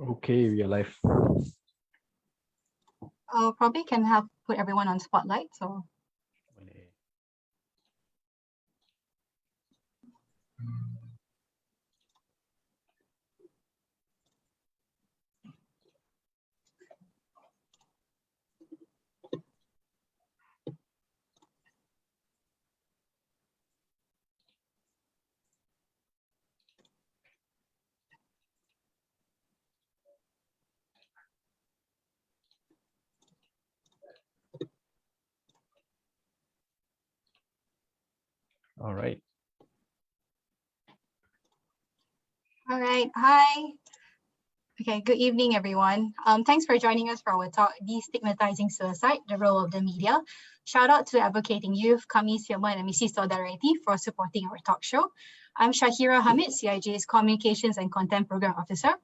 Okay, we are live. Probably can have put everyone on spotlight. So. All right. All right. Hi. Okay. Good evening, everyone. Thanks for joining us for our talk, Destigmatizing Suicide, the Role of the Media. Shout out to Advocating Youth, Kami Siaman and Mrs. Solidarity for supporting our talk show. I'm Shahira Hamid, CIJ's Communications and Content Program Officer.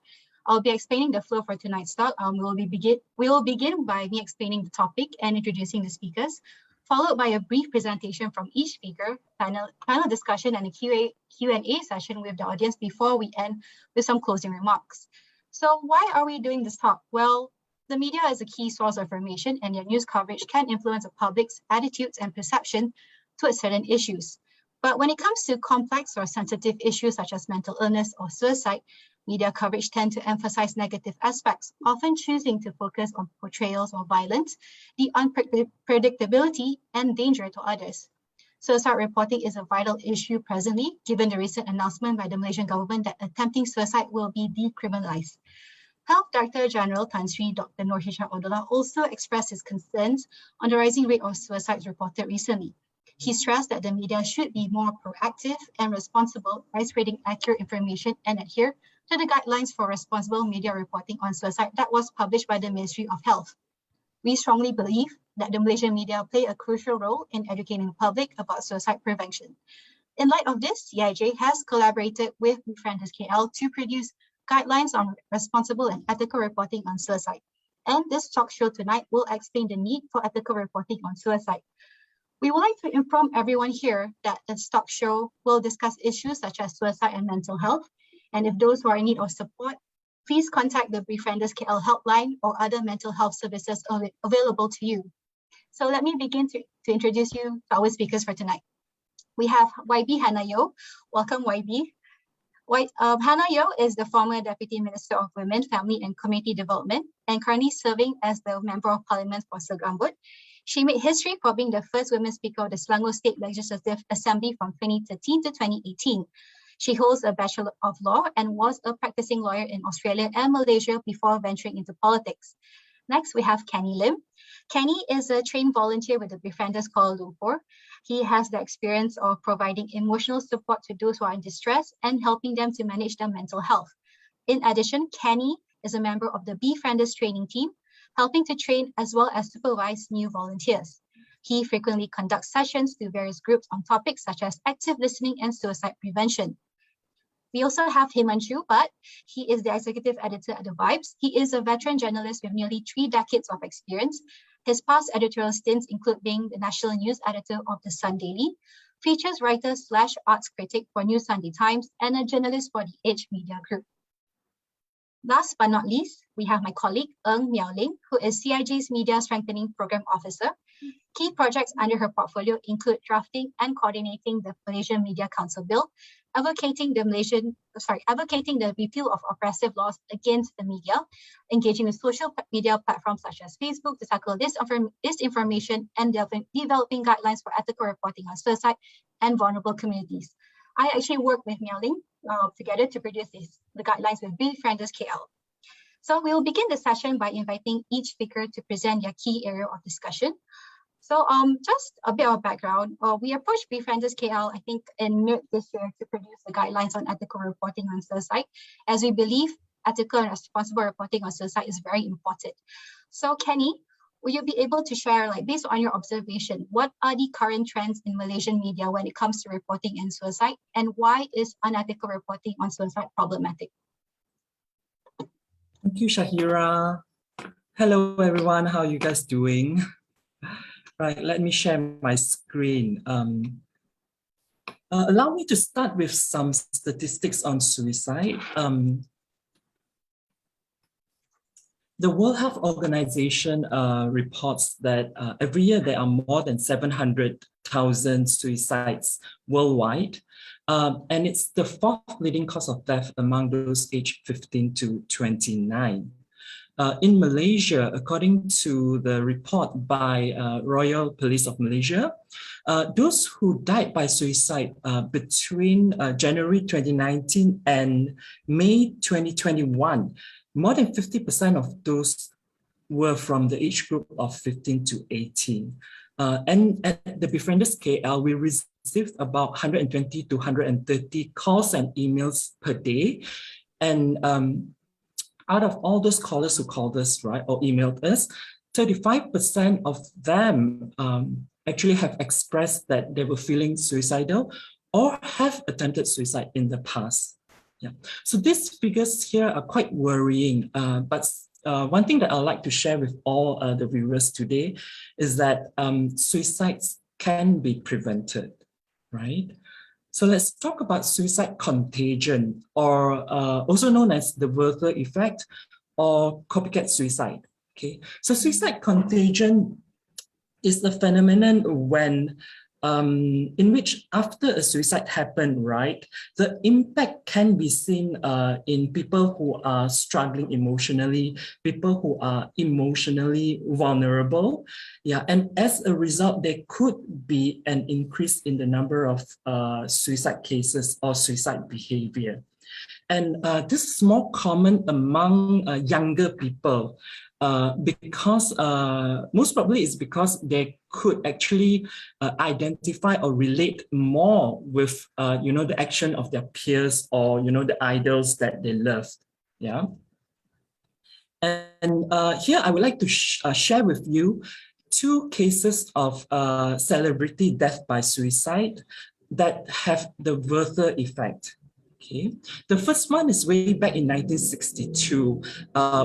I'll be explaining the flow for tonight's talk. We will begin by me explaining the topic and introducing the speakers, followed by a brief presentation from each speaker, panel discussion, and a Q&A session with the audience before we end with some closing remarks. So why are we doing this talk? Well, the media is a key source of information, and their news coverage can influence the public's attitudes and perception towards certain issues. But when it comes to complex or sensitive issues such as mental illness or suicide, media coverage tend to emphasize negative aspects, often choosing to focus on portrayals of violence, the unpredictability, and danger to others. Suicide reporting is a vital issue presently, given the recent announcement by the Malaysian government that attempting suicide will be decriminalised. Health Director General Tan Sri Dr. Noor Hisham Abdullah also expressed his concerns on the rising rate of suicides reported recently. He stressed that the media should be more proactive and responsible by spreading accurate information and adhere to the guidelines for responsible media reporting on suicide that was published by the Ministry of Health. We strongly believe that the Malaysian media play a crucial role in educating the public about suicide prevention. In light of this, CIJ has collaborated with Befrienders KL to produce guidelines on responsible and ethical reporting on suicide. And this talk show tonight will explain the need for ethical reporting on suicide. We would like to inform everyone here that this talk show will discuss issues such as suicide and mental health. And if those who are in need of support, please contact the Befrienders KL helpline or other mental health services available to you. So let me begin to introduce you to our speakers for tonight. We have YB Hannah Yeoh. Welcome, YB. Hannah Yeoh is the former Deputy Minister of Women, Family and Community Development and currently serving as the Member of Parliament for Sergambut. She made history for being the first women speaker of the Selangor State Legislative Assembly from 2013 to 2018. She holds a Bachelor of Law and was a practicing lawyer in Australia and Malaysia before venturing into politics. Next, we have Kenny Lim. Kenny is a trained volunteer with the Befrienders Kuala Lumpur. He has the experience of providing emotional support to those who are in distress and helping them to manage their mental health. In addition, Kenny is a member of the Befrienders training team, helping to train as well as supervise new volunteers. He frequently conducts sessions to various groups on topics such as active listening and suicide prevention. We also have Himanshu Bhatt. He is the executive editor at The Vibes. He is a veteran journalist with nearly 3 decades of experience. His past editorial stints include being the national news editor of The Sun Daily, features writer / arts critic for New Sunday Times, and a journalist for the Age Media Group. Last but not least, we have my colleague, Ng Miao Ling, who is CIJ's Media Strengthening Program Officer. Key projects under her portfolio include drafting and coordinating the Malaysian Media Council Bill, advocating the repeal of oppressive laws against the media, engaging with social media platforms such as Facebook to tackle disinformation, and developing guidelines for ethical reporting on suicide and vulnerable communities. I actually work with Miao Ling together to produce the guidelines with Befrienders KL. So we will begin the session by inviting each speaker to present their key area of discussion. So just a bit of background. We approached Befrienders KL, I think, in mid this year to produce the guidelines on ethical reporting on suicide, as we believe ethical and responsible reporting on suicide is very important. So Kenny, will you be able to share, based on your observation, what are the current trends in Malaysian media when it comes to reporting and suicide, and why is unethical reporting on suicide problematic? Thank you, Shahira. Hello, everyone. How are you guys doing? Right, let me share my screen. Allow me to start with some statistics on suicide. The World Health Organization reports that every year there are more than 700,000 suicides worldwide. And it's the fourth leading cause of death among those aged 15 to 29. In Malaysia, according to the report by Royal Police of Malaysia, those who died by suicide between January 2019 and May 2021, more than 50% of those were from the age group of 15 to 18. And at the Befrienders KL, we received about 120 to 130 calls and emails per day. And out of all those callers who called us, right, or emailed us, 35% of them actually have expressed that they were feeling suicidal or have attempted suicide in the past. Yeah. So these figures here are quite worrying, but one thing that I'd like to share with all the viewers today is that suicides can be prevented, right? So let's talk about suicide contagion, or also known as the Werther effect or copycat suicide. Okay, so suicide contagion is the phenomenon when in which after a suicide happened, right, the impact can be seen in people who are struggling emotionally, people who are emotionally vulnerable. Yeah, and as a result, there could be an increase in the number of suicide cases or suicide behavior. And this is more common among younger people because most probably it's because they could actually identify or relate more with the action of their peers or the idols that they love. Yeah. And here I would like to share with you two cases of celebrity death by suicide that have the Werther effect. Okay. The first one is way back in 1962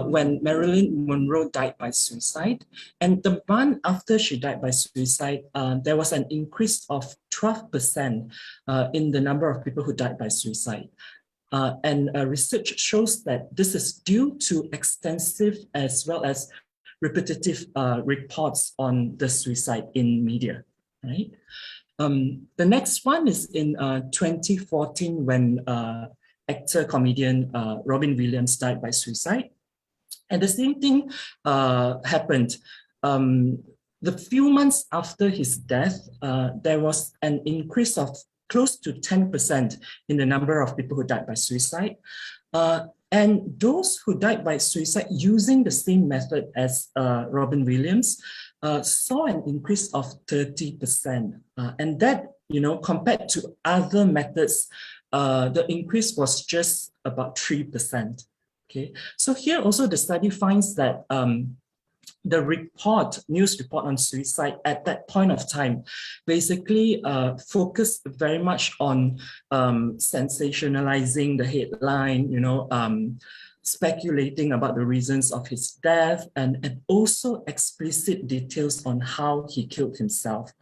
when Marilyn Monroe died by suicide. And the month after she died by suicide, there was an increase of 12% in the number of people who died by suicide. And research shows that this is due to extensive as well as repetitive reports on the suicide in media, right? The next one is in 2014 when actor, comedian Robin Williams died by suicide. And the same thing happened. The few months after his death, there was an increase of close to 10% in the number of people who died by suicide. And those who died by suicide using the same method as Robin Williams saw an increase of 30%. And that, compared to other methods, the increase was just about 3%. Okay, so here also the study finds that the news report on suicide at that point of time basically focused very much on sensationalizing the headline, speculating about the reasons of his death and also explicit details on how he killed himself.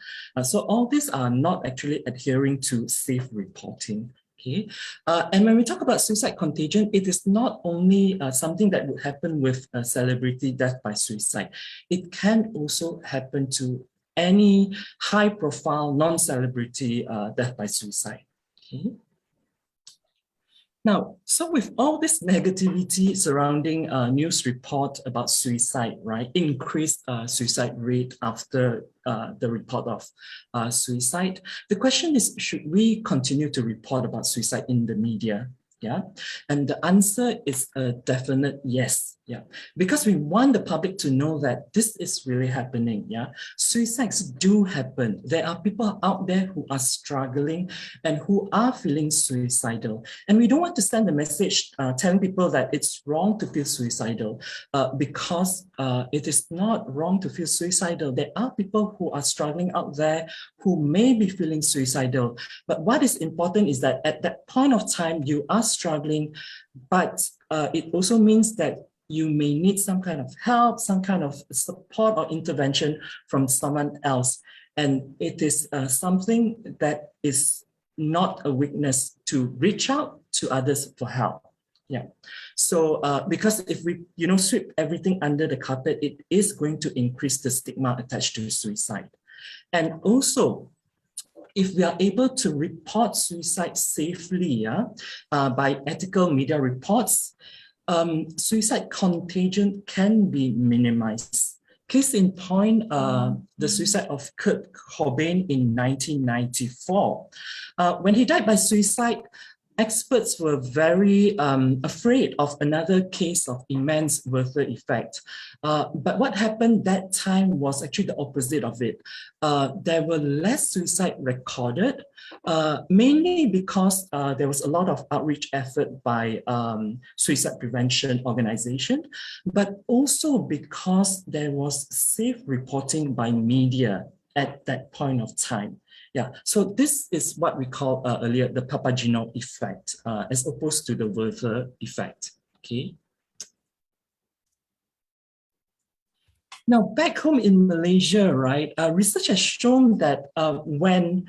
So all these are not actually adhering to safe reporting. Okay, and when we talk about suicide contagion, it is not only something that would happen with a celebrity death by suicide. It can also happen to any high-profile non-celebrity death by suicide. Okay. Now, so with all this negativity surrounding news report about suicide, right, increased suicide rate after the report of suicide, the question is, should we continue to report about suicide in the media? Yeah, and the answer is a definite yes. Yeah, because we want the public to know that this is really happening. Yeah, suicides do happen. There are people out there who are struggling and who are feeling suicidal. And we don't want to send a message telling people that it's wrong to feel suicidal because it is not wrong to feel suicidal. There are people who are struggling out there who may be feeling suicidal. But what is important is that at that point of time, you are struggling, but it also means that you may need some kind of help, some kind of support or intervention from someone else. And it is something that is not a weakness to reach out to others for help. Yeah. So because if we, sweep everything under the carpet, it is going to increase the stigma attached to suicide. And also, if we are able to report suicide safely by ethical media reports, suicide contagion can be minimized. Case in point, the suicide of Kurt Cobain in 1994. When he died by suicide, experts were very afraid of another case of immense Werther effect. But what happened that time was actually the opposite of it. There were less suicide recorded, mainly because there was a lot of outreach effort by suicide prevention organization, but also because there was safe reporting by media at that point of time. Yeah, so this is what we call earlier the Papageno effect, as opposed to the Werther effect. Okay. Now, back home in Malaysia, right, research has shown that when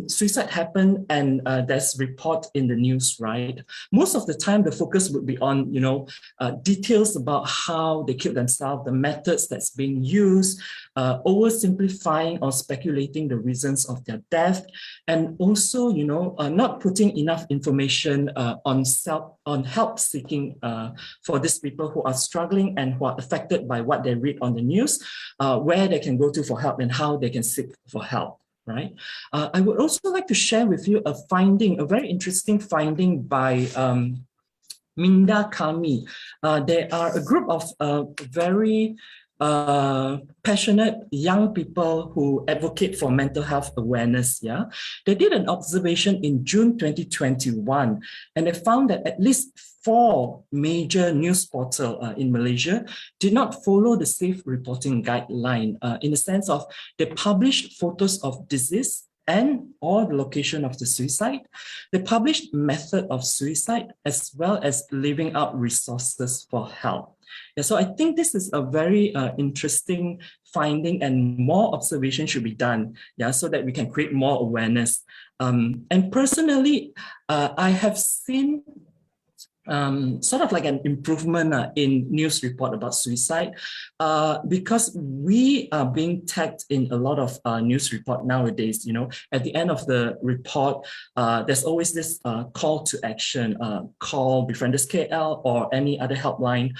suicide happened and there's report in the news, right, most of the time the focus would be on, details about how they killed themselves, the methods that's being used, oversimplifying or speculating the reasons of their death, and also, not putting enough information on help seeking for these people who are struggling and who are affected by what they read on the news, where they can go to for help and how they can seek for help. Right. I would also like to share with you a very interesting finding by Minda Kami. They are a group of very passionate young people who advocate for mental health awareness. Yeah, they did an observation in June 2021, and they found that at least 4 major news portals in Malaysia did not follow the safe reporting guideline in the sense of they published photos of disease and or the location of the suicide. They published method of suicide as well as leaving out resources for help. Yeah, so I think this is a very interesting finding, and more observation should be done, yeah, so that we can create more awareness. And personally, I have seen sort of like an improvement in news report about suicide because we are being tagged in a lot of news report nowadays. At the end of the report, there's always this call to action, call Befrienders KL or any other helpline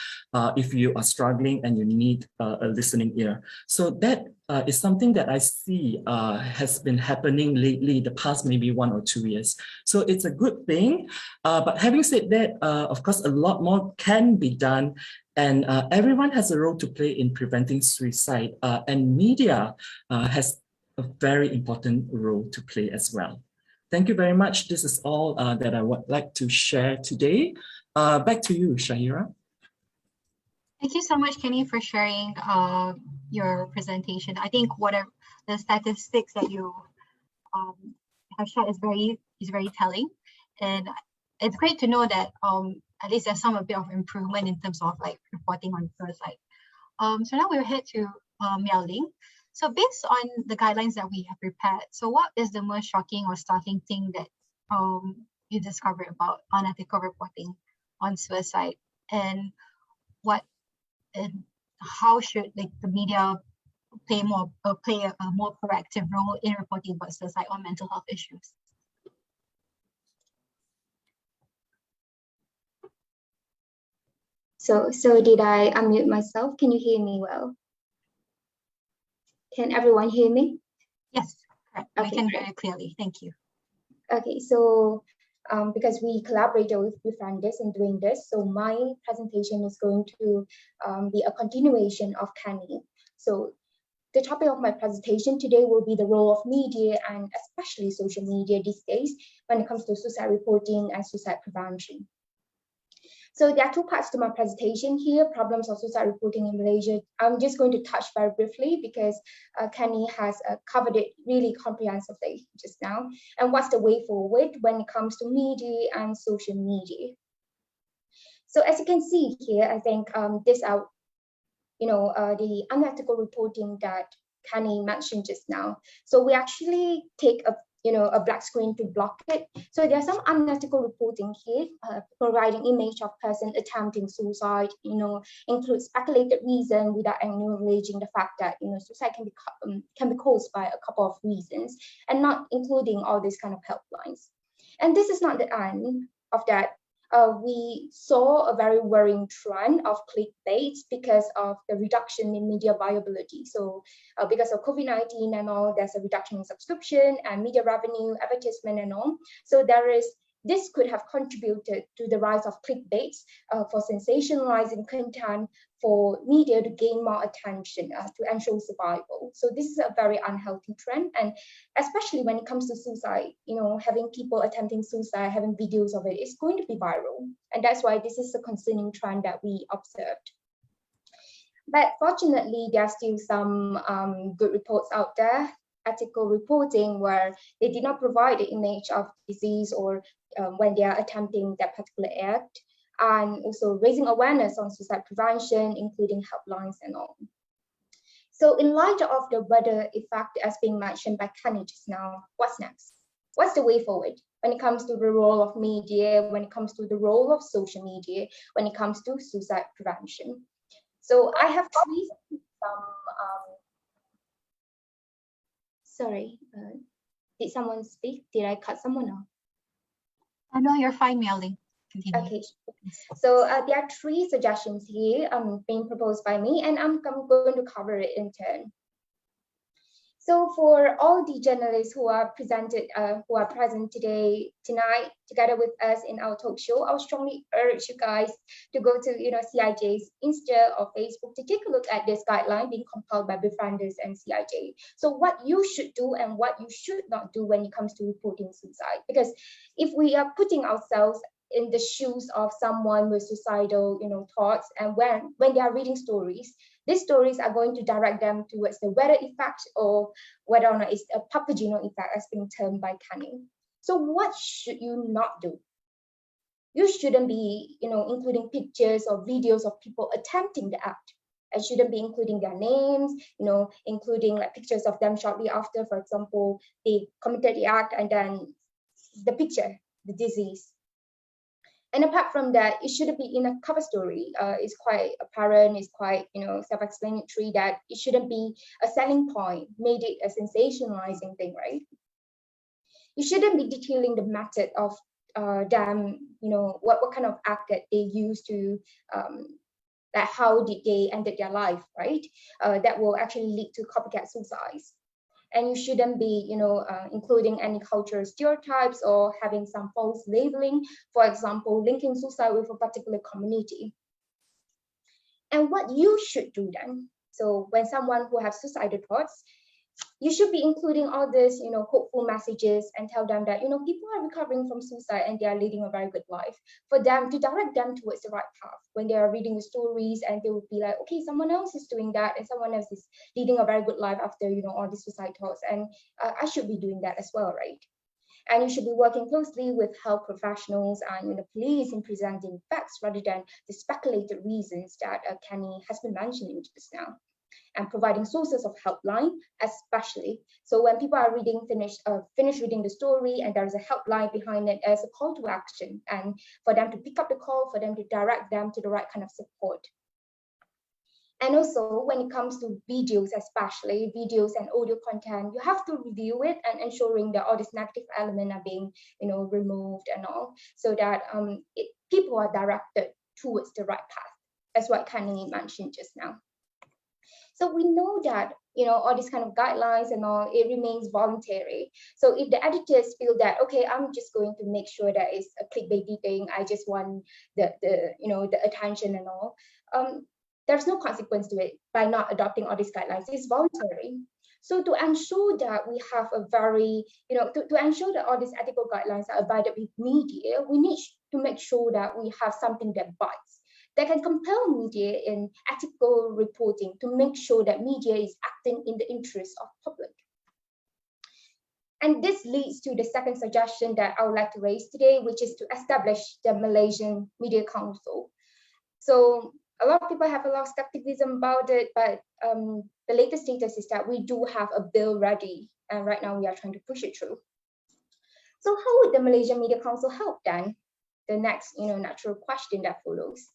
if you are struggling and you need a listening ear. So that is something that I see has been happening lately, the past maybe 1 or 2 years. So it's a good thing. But having said that, of course, a lot more can be done. And everyone has a role to play in preventing suicide. And media has a very important role to play as well. Thank you very much. This is all that I would like to share today. Back to you, Shahira. Thank you so much, Kenny, for sharing your presentation. I think whatever the statistics that you have shared is very telling, and it's great to know that at least there's a bit of improvement in terms of like reporting on suicide. So now we'll head to Miao Ling. So based on the guidelines that we have prepared, so what is the most shocking or startling thing that you discovered about unethical reporting on suicide, and how should the media play a more proactive role in reporting about suicide or mental health issues? So did I unmute myself? Can you hear me well? Can everyone hear me? Yes, correct. Okay, we can hear you clearly. Thank you. Okay, so because we collaborated with befrienders in doing this, so my presentation is going to be a continuation of Kenny. So the topic of my presentation today will be the role of media, and especially social media these days, when it comes to suicide reporting and suicide prevention. So there are 2 parts to my presentation here, problems of suicide reporting in Malaysia. I'm just going to touch very briefly because Kenny has covered it really comprehensively just now. And what's the way forward when it comes to media and social media? So as you can see here, I think these are, the unethical reporting that Kenny mentioned just now. So we actually take a a black screen to block it. So there's some unethical reporting here, providing image of person attempting suicide, includes speculated reason without acknowledging the fact that suicide can be caused by a couple of reasons, and not including all these kind of helplines. And this is not the end of that. We saw a very worrying trend of clickbait because of the reduction in media viability. So because of COVID-19 and all, there's a reduction in subscription and media revenue, advertisement and all. So this could have contributed to the rise of clickbaits for sensationalizing content for media to gain more attention to ensure survival. So this is a very unhealthy trend, and especially when it comes to suicide, having people attempting suicide, having videos of it is going to be viral, and that's why this is a concerning trend that we observed. But fortunately, there are still some good reports out there, ethical reporting, where they did not provide the image of disease or when they are attempting that particular act, and also raising awareness on suicide prevention, including helplines and all. So in light of the weather effect as being mentioned by Kenny just now, what's next? What's the way forward when it comes to the role of media, when it comes to the role of social media, when it comes to suicide prevention? So I have three sorry, did someone speak? Did I cut someone off? No, you're fine, Melly. Continue. Okay, so there are three suggestions here being proposed by me, and I'm going to cover it in turn. So for all the journalists who are present tonight together with us in our talk show, I would strongly urge you guys to go to CIJ's Insta or Facebook to take a look at this guideline being compiled by Befrienders and CIJ. So what you should do and what you should not do when it comes to reporting suicide, because if we are putting ourselves in the shoes of someone with suicidal thoughts, and when they are reading stories, these stories are going to direct them towards the weather effect, or whether or not it's a Papageno effect as being termed by Canning. So what should you not do? You shouldn't be including pictures or videos of people attempting the act. And shouldn't be including their names, including like pictures of them shortly after, for example, they committed the act, and then the picture, the disease. And apart from that, it shouldn't be in a cover story. It's quite apparent, it's quite self-explanatory that it shouldn't be a selling point, made it a sensationalizing thing, right? You shouldn't be detailing the method of them, what kind of act that they used to, like how did they ended their life, right? That will actually lead to copycat suicides. And you shouldn't be, including any cultural stereotypes or having some false labeling, for example, linking suicide with a particular community. And what you should do then, so when someone who has suicidal thoughts, you should be including all this, hopeful messages, and tell them that, people are recovering from suicide and they are leading a very good life. For them to direct them towards the right path when they are reading the stories, and they would be like, okay, someone else is doing that, and someone else is leading a very good life after, all these suicide thoughts, and I should be doing that as well, right? And you should be working closely with health professionals and the police in presenting facts rather than the speculated reasons that Kenny has been mentioning just now. And providing sources of helpline, especially. So when people are finish reading the story, and there's a helpline behind it as a call to action, and for them to pick up the call, for them to direct them to the right kind of support. And also when it comes to videos, especially videos and audio content, you have to review it and ensuring that all these negative elements are being, removed and all, so that people are directed towards the right path, as what Kenny mentioned just now. So we know that, all these kind of guidelines and all, it remains voluntary. So if the editors feel that, okay, I'm just going to make sure that it's a clickbaity thing, I just want the attention and all, there's no consequence to it by not adopting all these guidelines. It's voluntary. So to ensure that we have a very, to ensure that all these ethical guidelines are abided with media, we need to make sure that we have something that bites, that can compel media in ethical reporting to make sure that media is acting in the interest of public. And this leads to the second suggestion that I would like to raise today, which is to establish the Malaysian Media Council. So a lot of people have a lot of skepticism about it, but the latest status is that we do have a bill ready, and right now we are trying to push it through. So how would the Malaysian Media Council help then? The next, natural question that follows.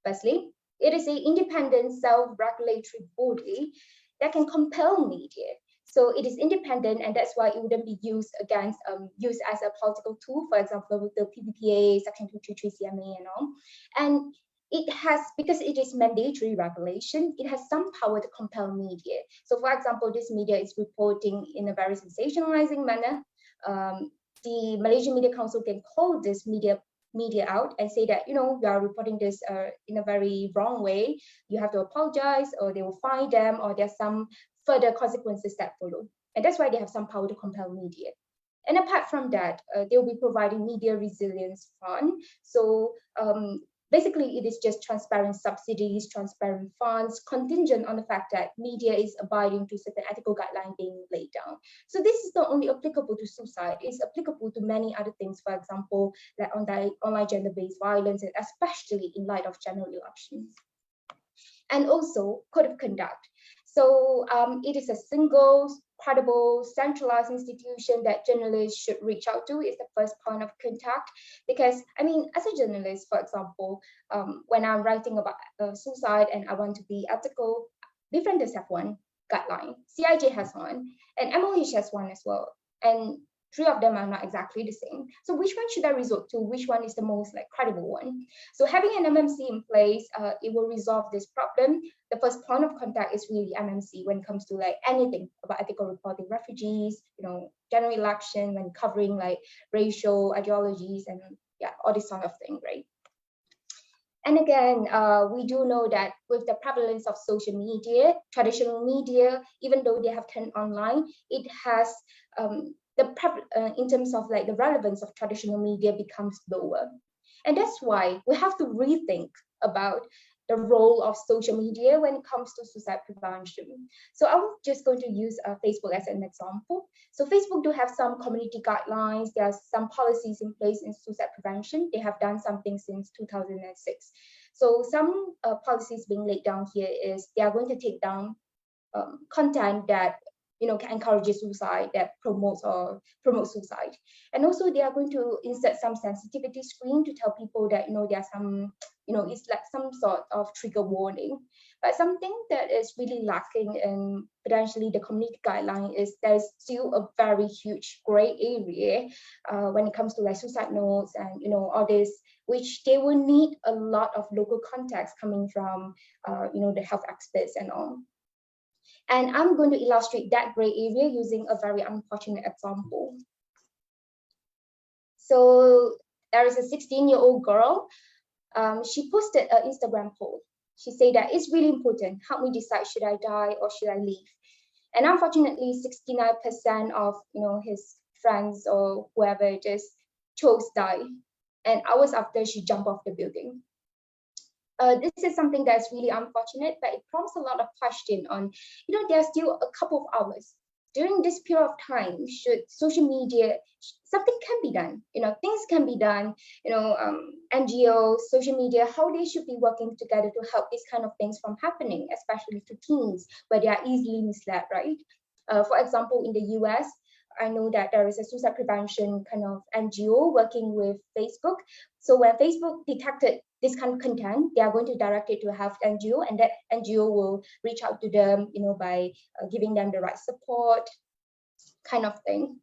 Firstly, it is an independent self-regulatory body that can compel media. So it is independent, and that's why it wouldn't be used as a political tool, for example, with the PPPA, Section 233 CMA and all. And it has, because it is mandatory regulation, it has some power to compel media. So for example, this media is reporting in a very sensationalizing manner. The Malaysian Media Council can call this media out and say that, you are reporting this in a very wrong way. You have to apologize, or they will fine them, or there's some further consequences that follow. And that's why they have some power to compel media. And apart from that, they'll be providing media resilience fund. So basically, it is just transparent subsidies, transparent funds, contingent on the fact that media is abiding to certain ethical guidelines being laid down. So this is not only applicable to suicide, it's applicable to many other things, for example, like online gender-based violence, and especially in light of general elections. And also code of conduct. So it is a single, credible, centralized institution that journalists should reach out to. Is the first point of contact. Because, as a journalist, for example, when I'm writing about suicide and I want to be ethical, defenders have one guideline, CIJ has one, and MOH has one as well. And 3 of them are not exactly the same. So which one should I resort to? Which one is the most credible one? So having an MMC in place, it will resolve this problem. The first point of contact is really MMC when it comes to anything about ethical reporting, refugees, general election, when covering racial ideologies and all this sort of thing, right? And again, we do know that with the prevalence of social media, traditional media, even though they have turned online, it has in terms of the relevance of traditional media becomes lower. And that's why we have to rethink about the role of social media when it comes to suicide prevention. So I'm just going to use Facebook as an example. So Facebook do have some community guidelines. There are some policies in place in suicide prevention. They have done something since 2006. So some policies being laid down here is they are going to take down content that encourages suicide, that promotes suicide. And also they are going to insert some sensitivity screen to tell people that, there are some, it's like some sort of trigger warning. But something that is really lacking in potentially the community guideline is there's still a very huge gray area when it comes to suicide notes and, all this, which they will need a lot of local context coming from, the health experts and all. And I'm going to illustrate that gray area using a very unfortunate example. So there is a 16-year-old girl. She posted an Instagram post. She said that it's really important. Help me decide, should I die or should I leave? And unfortunately, 69% of his friends or whoever it is chose die. And hours after, she jumped off the building. This is something that's really unfortunate, but it prompts a lot of question on, there's still a couple of hours. During this period of time, should social media, something can be done, things can be done, NGOs, social media, how they should be working together to help these kind of things from happening, especially to teens, where they are easily misled, right? For example, in the US, I know that there is a suicide prevention kind of NGO working with Facebook. So when Facebook detected this kind of content, they are going to direct it to a health NGO, and that NGO will reach out to them, by giving them the right support, kind of thing.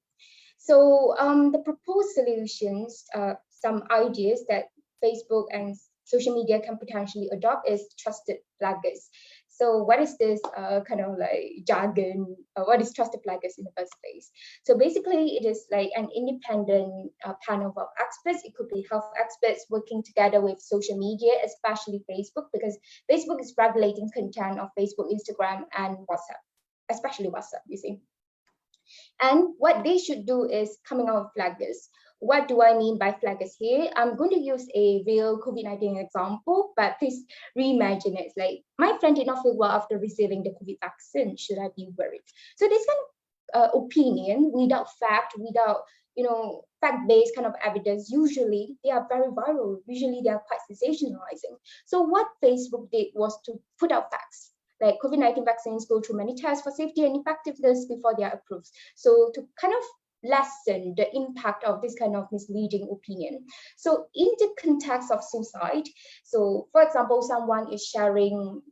So the proposed solutions, some ideas that Facebook and social media can potentially adopt is trusted flaggers. So what is this kind of jargon? What is trusted flaggers in the first place? So basically, it is an independent panel of experts. It could be health experts working together with social media, especially Facebook, because Facebook is regulating content of Facebook, Instagram, and WhatsApp, especially WhatsApp, you see. And what they should do is coming out with flaggers. What do I mean by flaggers here? I'm going to use a real COVID-19 example, but please reimagine it. It's my friend did not feel well after receiving the COVID vaccine. Should I be worried? So this kind of opinion without fact, without fact-based kind of evidence, usually they are very viral. Usually they are quite sensationalizing. So what Facebook did was to put out facts. COVID-19 vaccines go through many tests for safety and effectiveness before they are approved. So to kind of lessen the impact of this kind of misleading opinion. So in the context of suicide, so for example, someone is sharing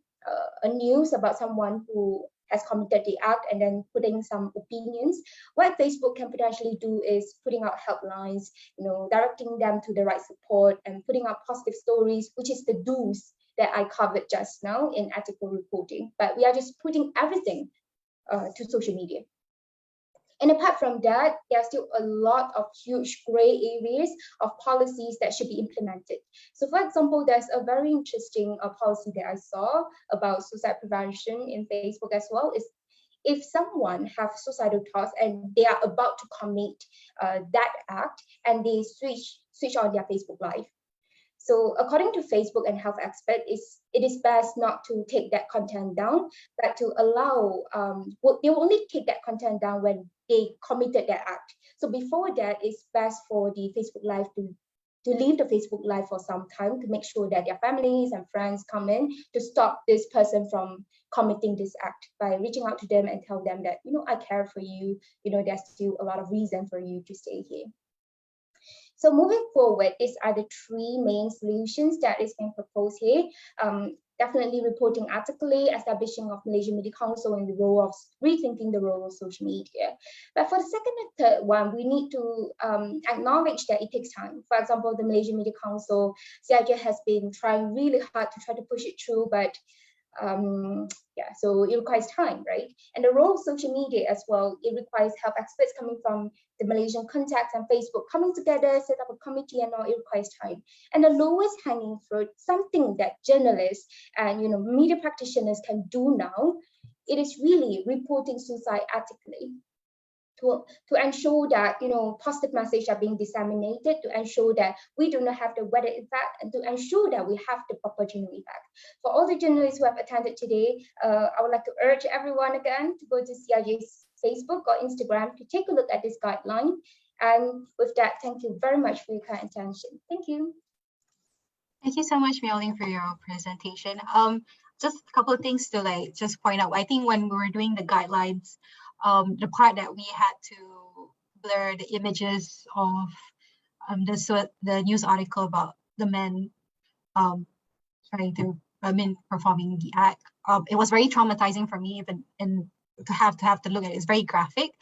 a news about someone who has committed the act and then putting some opinions. What Facebook can potentially do is putting out helplines, directing them to the right support and putting out positive stories, which is the do's that I covered just now in ethical reporting. But we are just putting everything to social media. And apart from that, there are still a lot of huge gray areas of policies that should be implemented. So for example, there's a very interesting policy that I saw about suicide prevention in Facebook as well, is if someone have suicidal thoughts and they are about to commit that act and they switch on their Facebook Live. So according to Facebook and health experts, it is best not to take that content down, but to allow, they will only take that content down when they committed that act. So before that, it's best for the Facebook Live to leave the Facebook Live for some time to make sure that their families and friends come in to stop this person from committing this act by reaching out to them and tell them that, I care for you, there's still a lot of reason for you to stay here. So moving forward, these are the three main solutions that is being proposed here. Definitely reporting ethically, establishing of Malaysian Media Council, and the role of rethinking the role of social media. But for the second and third one, we need to acknowledge that it takes time. For example, the Malaysian Media Council, CIJ has been trying really hard to try to push it through, but so it requires time, right? And the role of social media as well, it requires health experts coming from the Malaysian contacts and Facebook coming together, set up a committee and all, it requires time. And the lowest hanging fruit, something that journalists and media practitioners can do now, it is really reporting suicide ethically. To ensure that positive messages are being disseminated, to ensure that we do not have the weather effect, and to ensure that we have the proper genuine effect. For all the journalists who have attended today, I would like to urge everyone again to go to CIJ's Facebook or Instagram to take a look at this guideline. And with that, thank you very much for your kind attention. Thank you. Thank you so much, Myeoling, for your presentation. Just a couple of things to just point out. I think when we were doing the guidelines, the part that we had to blur the images of the news article about the men performing the act, it was very traumatizing for me, even to have to look at it. It's very graphic,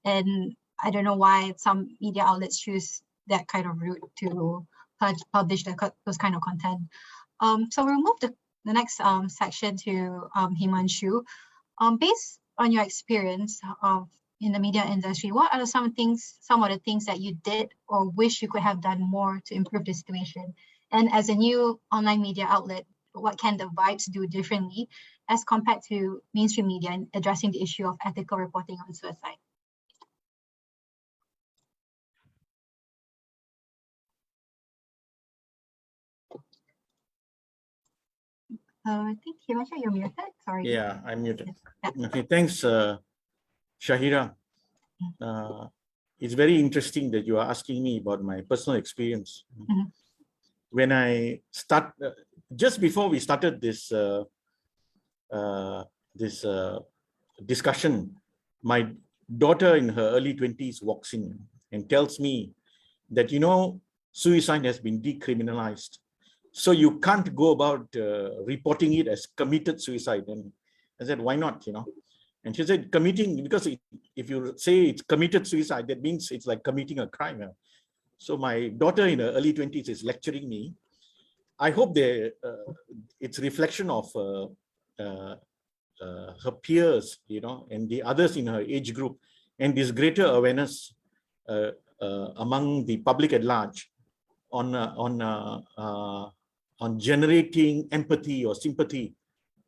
and I don't know why some media outlets choose that kind of route to publish those kind of content. So we'll move the next section to Himanshu. Based on your experience in the media industry, what are some of the things that you did or wish you could have done more to improve the situation? And as a new online media outlet, what can the Vibes do differently as compared to mainstream media in addressing the issue of ethical reporting on suicide? I think Himanshu, you're muted. Sorry. Yeah, I'm muted. Yeah. Okay, thanks, Shahira. It's very interesting that you are asking me about my personal experience. Mm-hmm. When I just before we started this discussion, my daughter in her early 20s walks in and tells me that suicide has been decriminalized. So you can't go about reporting it as committed suicide. And I said, why not? And she said, committing, because if you say it's committed suicide, that means it's like committing a crime. So my daughter in her early 20s is lecturing me. I hope it's reflection of her peers, and the others in her age group, and this greater awareness among the public at large on generating empathy or sympathy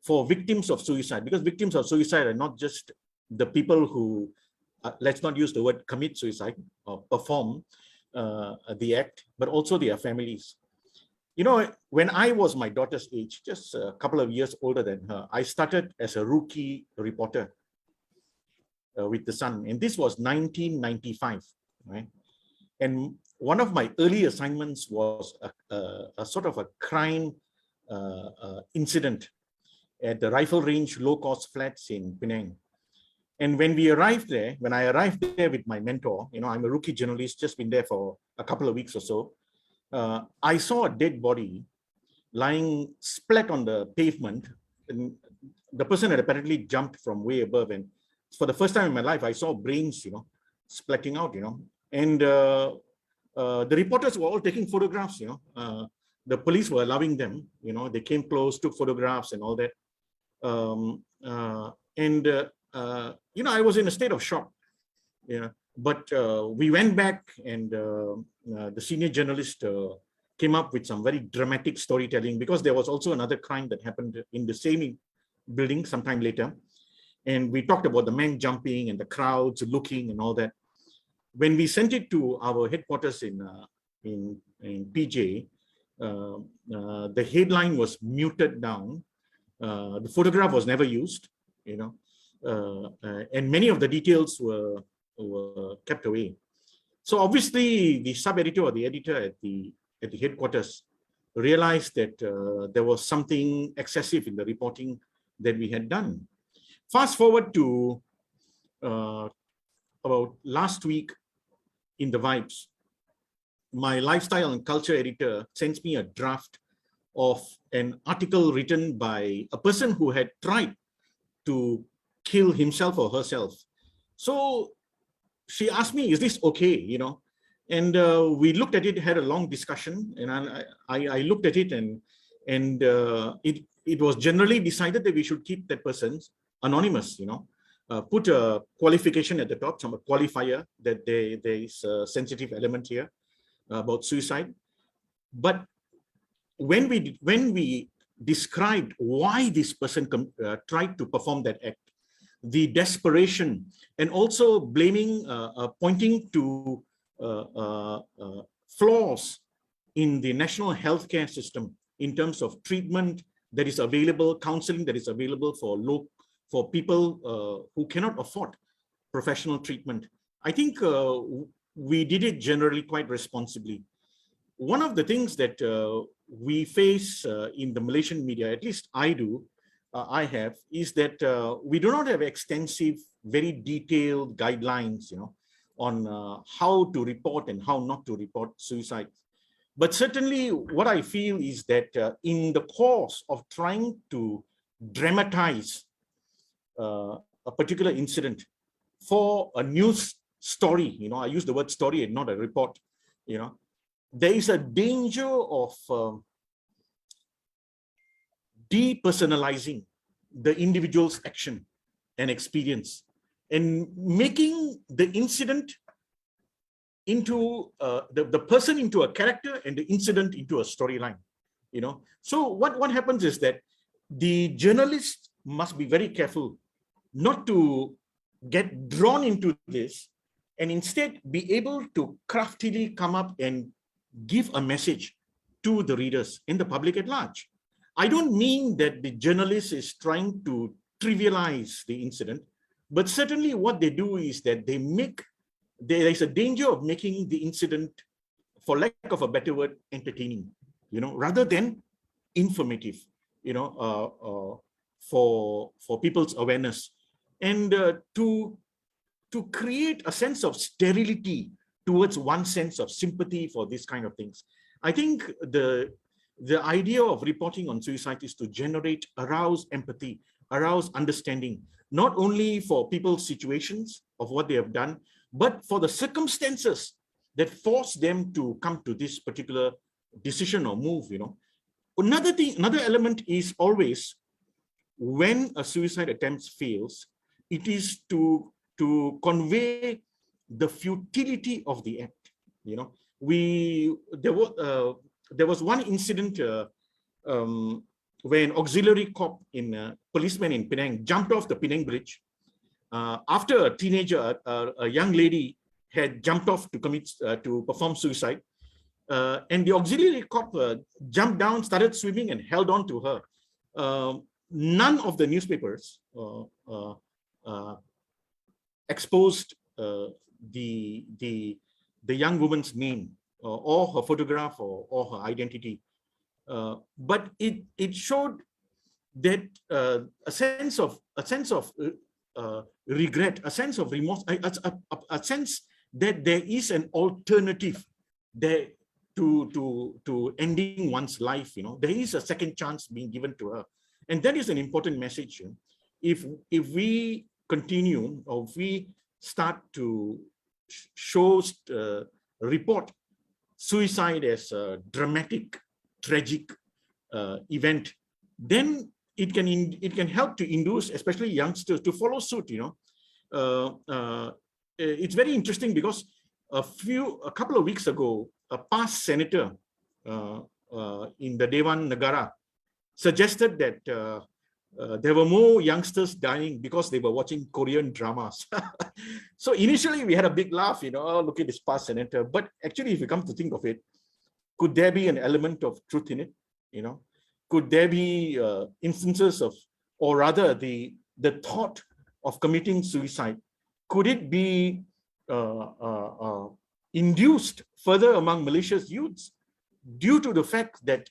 for victims of suicide, because victims of suicide are not just the people who, let's not use the word commit suicide or perform the act, but also their families. When I was my daughter's age, just a couple of years older than her, I started as a rookie reporter with the Sun, and this was 1995, right? And one of my early assignments was a sort of a crime incident at the rifle range low-cost flats in Penang. And when we arrived there, when I arrived there with my mentor, I'm a rookie journalist, just been there for a couple of weeks or so. I saw a dead body lying splat on the pavement. And the person had apparently jumped from way above. And for the first time in my life, I saw brains, splatting out, And the reporters were all taking photographs, the police were allowing them, they came close, took photographs and all that. I was in a state of shock. But we went back, and the senior journalist came up with some very dramatic storytelling, because there was also another crime that happened in the same building sometime later. And we talked about the men jumping and the crowds looking and all that. When we sent it to our headquarters in PJ, the headline was muted down. The photograph was never used, and many of the details were kept away. So obviously, the sub-editor or the editor at the headquarters realized that there was something excessive in the reporting that we had done. Fast forward to about last week in the Vibes, my lifestyle and culture editor sends me a draft of an article written by a person who had tried to kill himself or herself. So she asked me, is this okay, And we looked at it, had a long discussion, and I looked at it, and it was generally decided that we should keep that person anonymous, put a qualification at the top, some qualifier that there is a sensitive element here about suicide. But when we described why this person tried to perform that act, the desperation, and also blaming, pointing to flaws in the national healthcare system in terms of treatment that is available, counseling that is available for people who cannot afford professional treatment. I think we did it generally quite responsibly. One of the things that we face in the Malaysian media, at least I have, is that we do not have extensive, very detailed guidelines, on how to report and how not to report suicide. But certainly what I feel is that in the course of trying to dramatize a particular incident for a news story, I use the word story and not a report, there is a danger of depersonalizing the individual's action and experience, and making the incident into the person into a character and the incident into a storyline. So what happens is that the journalist must be very careful not to get drawn into this, and instead be able to craftily come up and give a message to the readers and the public at large. I don't mean that the journalist is trying to trivialize the incident, but certainly what they do is that there is a danger of making the incident, for lack of a better word, entertaining, rather than informative, for people's awareness, and to create a sense of sterility towards one sense of sympathy for these kind of things. I think the idea of reporting on suicide is to arouse empathy, arouse understanding, not only for people's situations of what they have done, but for the circumstances that force them to come to this particular decision or move. Another element is always, when a suicide attempt fails, it is to convey the futility of the act. There was one incident where an auxiliary cop policeman in Penang jumped off the Penang Bridge after a teenager, a young lady, had jumped off to perform suicide, and the auxiliary cop jumped down, started swimming, and held on to her. None of the newspapers exposed the young woman's name or her photograph or her identity, but it showed that a sense of regret, a sense of remorse, a sense that there is an alternative there to ending one's life. There is a second chance being given to her, and that is an important message. If we continue, or if we start to report suicide as a dramatic, tragic event, then it can help to induce, especially youngsters, to follow suit. It's very interesting because a couple of weeks ago, a past senator in the Dewan Negara suggested that there were more youngsters dying because they were watching Korean dramas. So initially we had a big laugh, oh, look at this past senator. But actually, if you come to think of it, could there be an element of truth in it? Could there be instances of, or rather the thought of committing suicide, could it be induced further among Malaysia's youths due to the fact that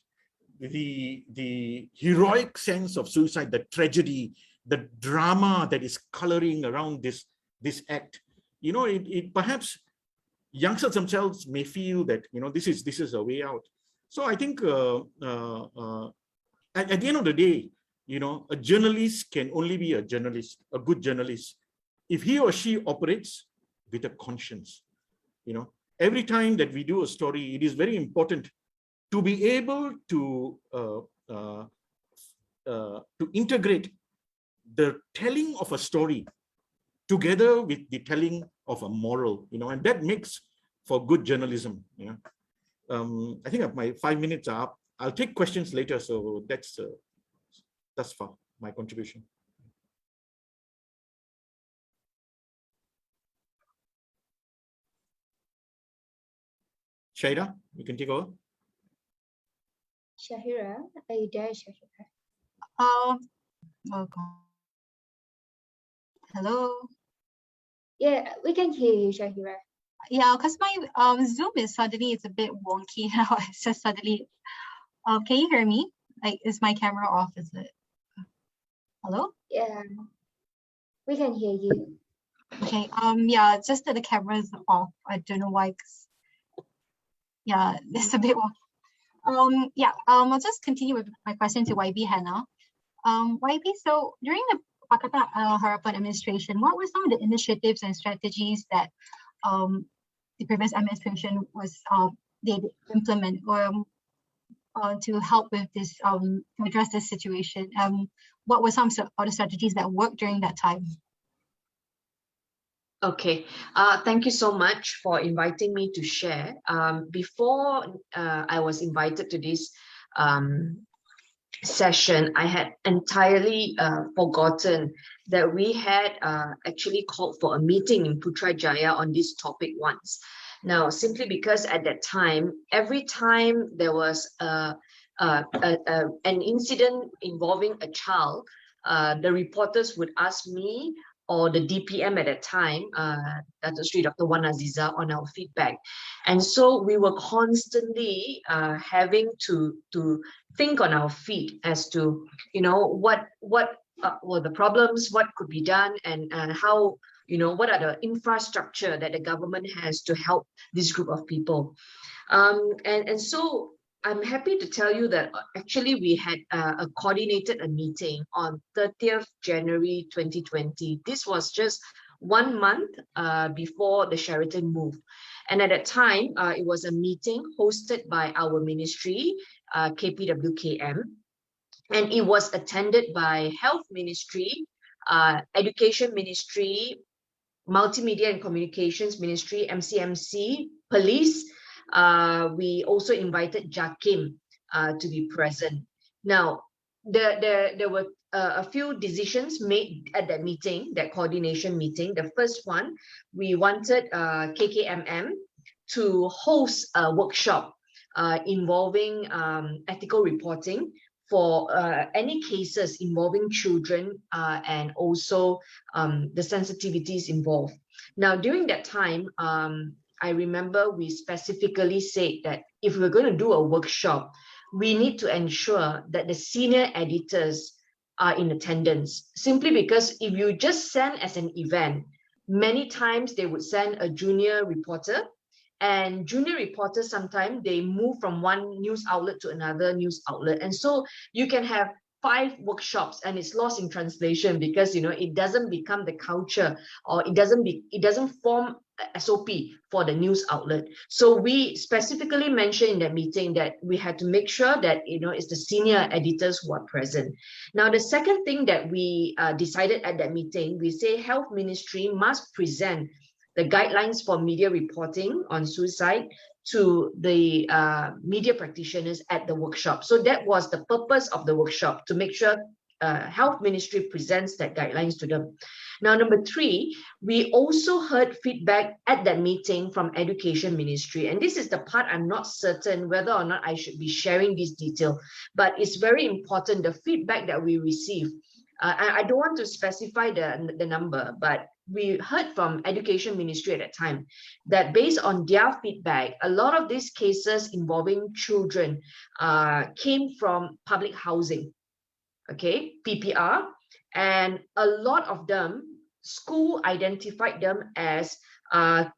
the heroic sense of suicide, the tragedy, the drama that is coloring around this act, it perhaps youngsters themselves may feel that this is a way out. So I think at the end of the day, a journalist can only be a journalist, a good journalist, if he or she operates with a conscience. Every time that we do a story, it is very important to be able to integrate the telling of a story together with the telling of a moral, and that makes for good journalism. I think my 5 minutes are up. I'll take questions later, so that's far my contribution. Shaira, you can take over. Shahira, are you there, Shahira? Welcome. Hello. Yeah, we can hear you, Shahira. Yeah, because my Zoom is suddenly, it's a bit wonky now. It's just suddenly. Can you hear me? Like, is my camera off? Is it? Hello? Yeah, we can hear you. Okay. Yeah, it's just that the camera is off. I don't know why. Yeah, it's a bit. Yeah. I'll just continue with my question to YB Hannah. YB, so during the Pakatan Harapan administration, what were some of the initiatives and strategies that the previous administration was they implement to help with this to address this situation? What were some of the strategies that worked during that time? Okay, thank you so much for inviting me to share. Before I was invited to this session, I had entirely forgotten that we had actually called for a meeting in Putrajaya on this topic once. Now, simply because at that time, every time there was an incident involving a child, the reporters would ask me or the DPM at that time, Dr. Wan Aziza, on our feedback. And so we were constantly having to think on our feet as to, what were the problems, what could be done, and how, what are the infrastructure that the government has to help this group of people. And so I'm happy to tell you that actually we had coordinated a meeting on 30th January 2020. This was just 1 month before the Sheraton move. And at that time, it was a meeting hosted by our ministry, KPWKM. And it was attended by Health Ministry, Education Ministry, Multimedia and Communications Ministry, MCMC, Police. We also invited JAKIM to be present. Now, there were a few decisions made at that meeting, that coordination meeting. The first one, we wanted KKMM to host a workshop involving ethical reporting for any cases involving children and also the sensitivities involved. Now, during that time, I remember we specifically said that if we're going to do a workshop, we need to ensure that the senior editors are in attendance, simply because if you just send as an event, many times they would send a junior reporter, and junior reporters sometimes they move from one news outlet to another news outlet, and so you can have 5 workshops and it's lost in translation because it doesn't become the culture, or it doesn't form a SOP for the news outlet. So we specifically mentioned in that meeting that we had to make sure that it's the senior editors who are present. Now, the second thing that we decided at that meeting, we say Health Ministry must present the guidelines for media reporting on suicide to the media practitioners at the workshop. So that was the purpose of the workshop, to make sure Health Ministry presents that guidelines to them. Now, number 3, we also heard feedback at that meeting from Education Ministry. And this is the part I'm not certain whether or not I should be sharing this detail, but it's very important, the feedback that we received. I don't want to specify the number, but we heard from Education Ministry at that time that based on their feedback, a lot of these cases involving children came from public housing, okay, PPR, and a lot of them, school identified them as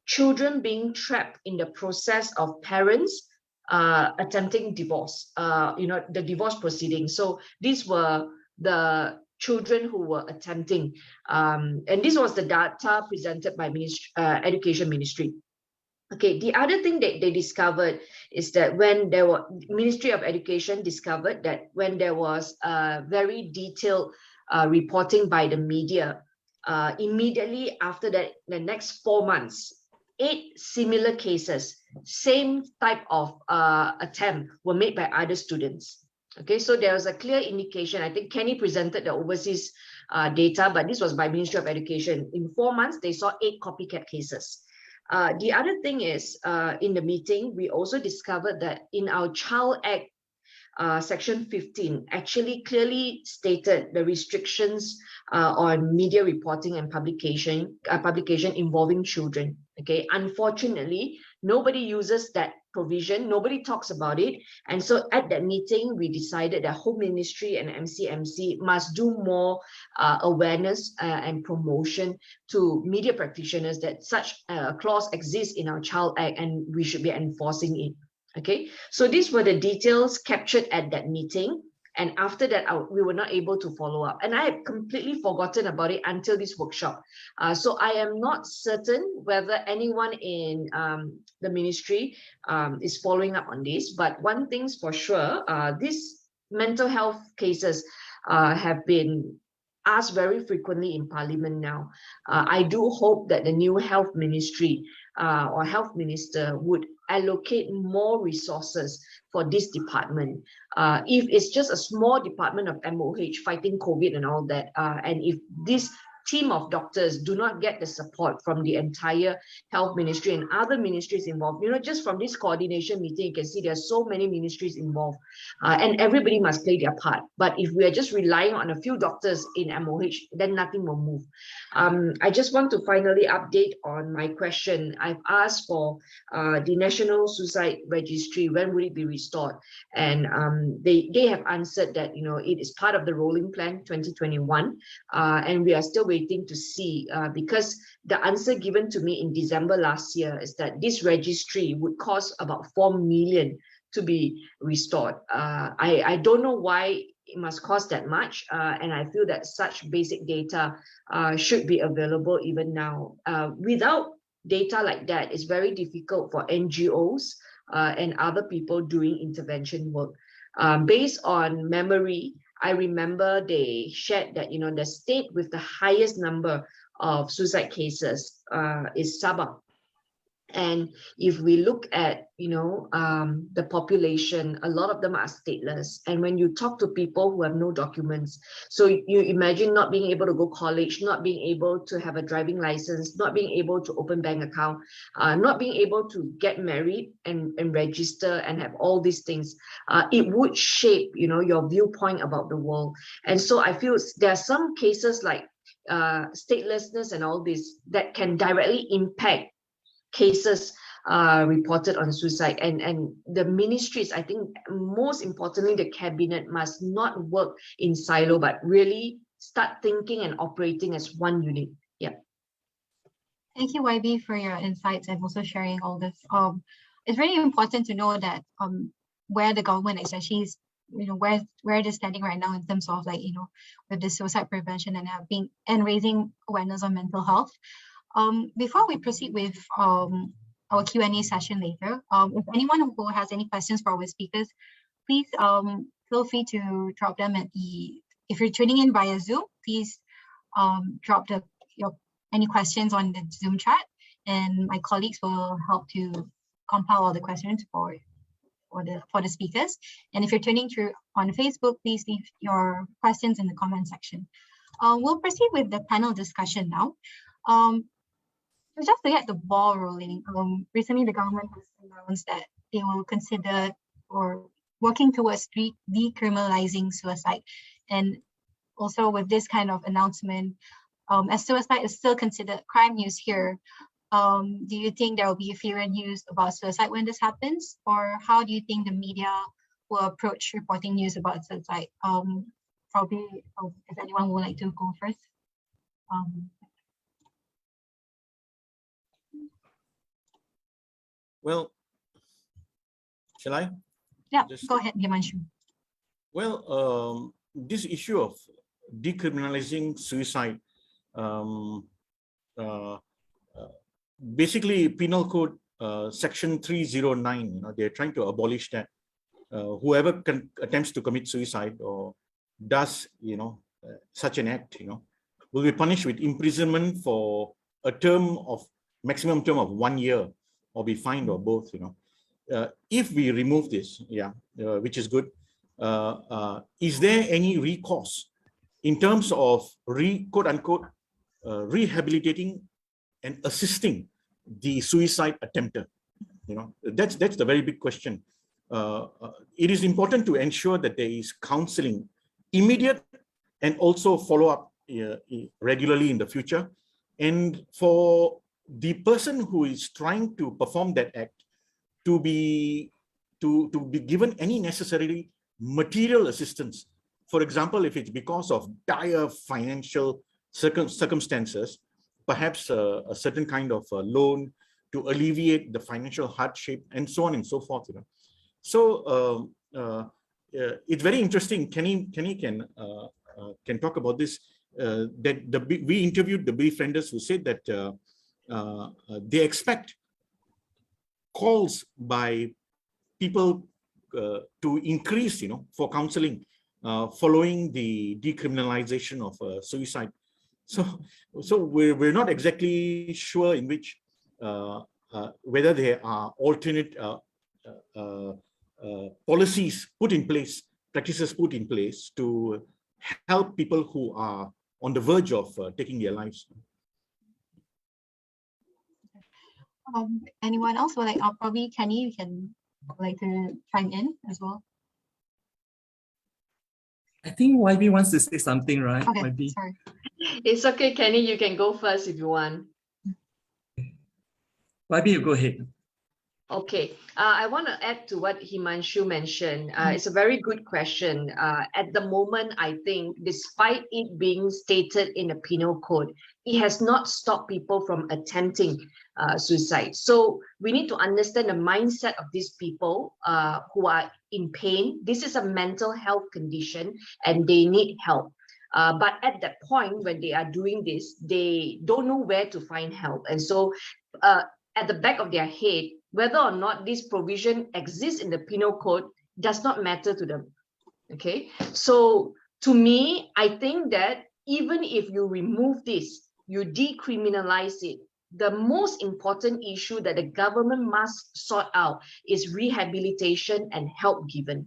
children being trapped in the process of parents attempting divorce, the divorce proceedings. So these were the children who were attempting, and this was the data presented by Education Ministry. Okay, the other thing that they discovered is that when there were, Ministry of Education discovered that when there was very detailed reporting by the media, immediately after that, the next 4 months, 8 similar cases, same type of attempt were made by other students. Okay, so there was a clear indication. I think Kenny presented the overseas data, but this was by Ministry of Education. In 4 months, they saw 8 copycat cases. The other thing is, in the meeting, we also discovered that in our Child Act, Section 15 actually clearly stated the restrictions on media reporting and publication involving children. Okay, unfortunately, nobody uses that provision, nobody talks about it, and so at that meeting we decided that Home Ministry and MCMC must do more awareness and promotion to media practitioners that such a clause exists in our Child Act and we should be enforcing it. Okay, so these were the details captured at that meeting, and after that we were not able to follow up, and I had completely forgotten about it until this workshop. So I am not certain whether anyone in the ministry is following up on this, but one thing's for sure, these mental health cases have been asked very frequently in Parliament now. I do hope that the new health ministry or health minister would allocate more resources for this department. If it's just a small department of MOH fighting COVID and all that, and if this team of doctors do not get the support from the entire health ministry and other ministries involved, just from this coordination meeting, you can see there are so many ministries involved, and everybody must play their part. But if we are just relying on a few doctors in MOH, then nothing will move. I just want to finally update on my question. I've asked for the National Suicide Registry, when will it be restored? And they have answered that it is part of the rolling plan 2021, and we are still waiting to see, because the answer given to me in December last year is that this registry would cost about 4 million to be restored. I don't know why it must cost that much, and I feel that such basic data should be available even now. Without data like that, it's very difficult for NGOs and other people doing intervention work. Based on memory, I remember they shared that the state with the highest number of suicide cases is Sabah. And if we look at the population, a lot of them are stateless. And when you talk to people who have no documents, so you imagine not being able to go college, not being able to have a driving license, not being able to open bank account, not being able to get married and register and have all these things, it would shape your viewpoint about the world. And so I feel there are some cases like statelessness and all this that can directly impact cases reported on suicide. And the ministries, I think most importantly, the cabinet must not work in silo, but really start thinking and operating as one unit. Yeah. Thank you, YB, for your insights and also sharing all this. It's really important to know that where the government is actually, where it is standing right now in terms of with the suicide prevention and raising awareness on mental health. Before we proceed with our Q&A session later, if anyone who has any questions for our speakers, please feel free to drop them if you're tuning in via Zoom, please drop any questions on the Zoom chat, and my colleagues will help to compile all the questions for the speakers. And if you're tuning through on Facebook, please leave your questions in the comment section. We'll proceed with the panel discussion now. So just to get the ball rolling, recently the government has announced that they will consider or working towards decriminalizing suicide. And also with this kind of announcement, as suicide is still considered crime news here, do you think there will be fewer news about suicide when this happens? Or how do you think the media will approach reporting news about suicide? Probably, if anyone would like to go first. Well, shall I? Yeah, go ahead, Himanshu. Well, this issue of decriminalizing suicide, basically Penal Code Section 309, they're trying to abolish that. Whoever attempts to commit suicide or does, such an act, will be punished with imprisonment for a maximum term of 1 year, or be fined, or both. If we remove this, which is good, is there any recourse in terms of quote unquote rehabilitating and assisting the suicide attempter? That's the very big question. It is important to ensure that there is counseling, immediate and also follow up regularly in the future, and for the person who is trying to perform that act to be given any necessary material assistance. For example, if it's because of dire financial circumstances, perhaps a certain kind of loan to alleviate the financial hardship, and so on and so forth. So it's very interesting. Kenny can talk about this. We interviewed the befrienders who said that they expect calls by people to increase, for counseling following the decriminalization of suicide. So we're not exactly sure in which whether there are alternate policies put in place, practices put in place to help people who are on the verge of taking their lives. Anyone else? Well, probably Kenny, you can like to chime in as well. I think YB wants to say something, right? Okay, YB. sorry. It's okay, Kenny, you can go first if you want. YB, you go ahead. Okay, I want to add to what Himanshu mentioned. It's a very good question. At the moment, I think, despite it being stated in the penal code, it has not stopped people from attempting suicide. So we need to understand the mindset of these people who are in pain. This is a mental health condition and they need help. But at that point, when they are doing this, they don't know where to find help. And so at the back of their head, whether or not this provision exists in the penal code does not matter to them. Okay, so to me, I think that even if you remove this, you decriminalize it, the most important issue that the government must sort out is rehabilitation and help given.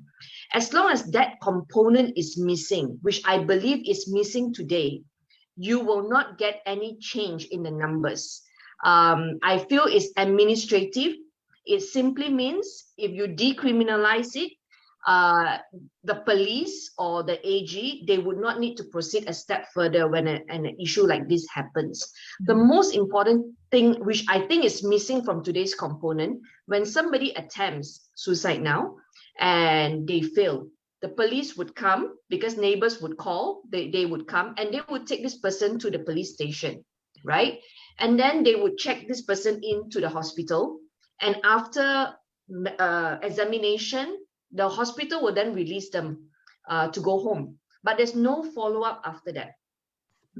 As long as that component is missing, which I believe is missing today, you will not get any change in the numbers. I feel it's administrative. It simply means if you decriminalize it, the police or the AG, they would not need to proceed a step further when an issue like this happens. The most important thing, which I think is missing from today's component, when somebody attempts suicide now and they fail, the police would come, because neighbors would call, they would come and they would take this person to the police station, right? And then they would check this person into the hospital. And after examination, the hospital will then release them to go home. But there's no follow-up after that.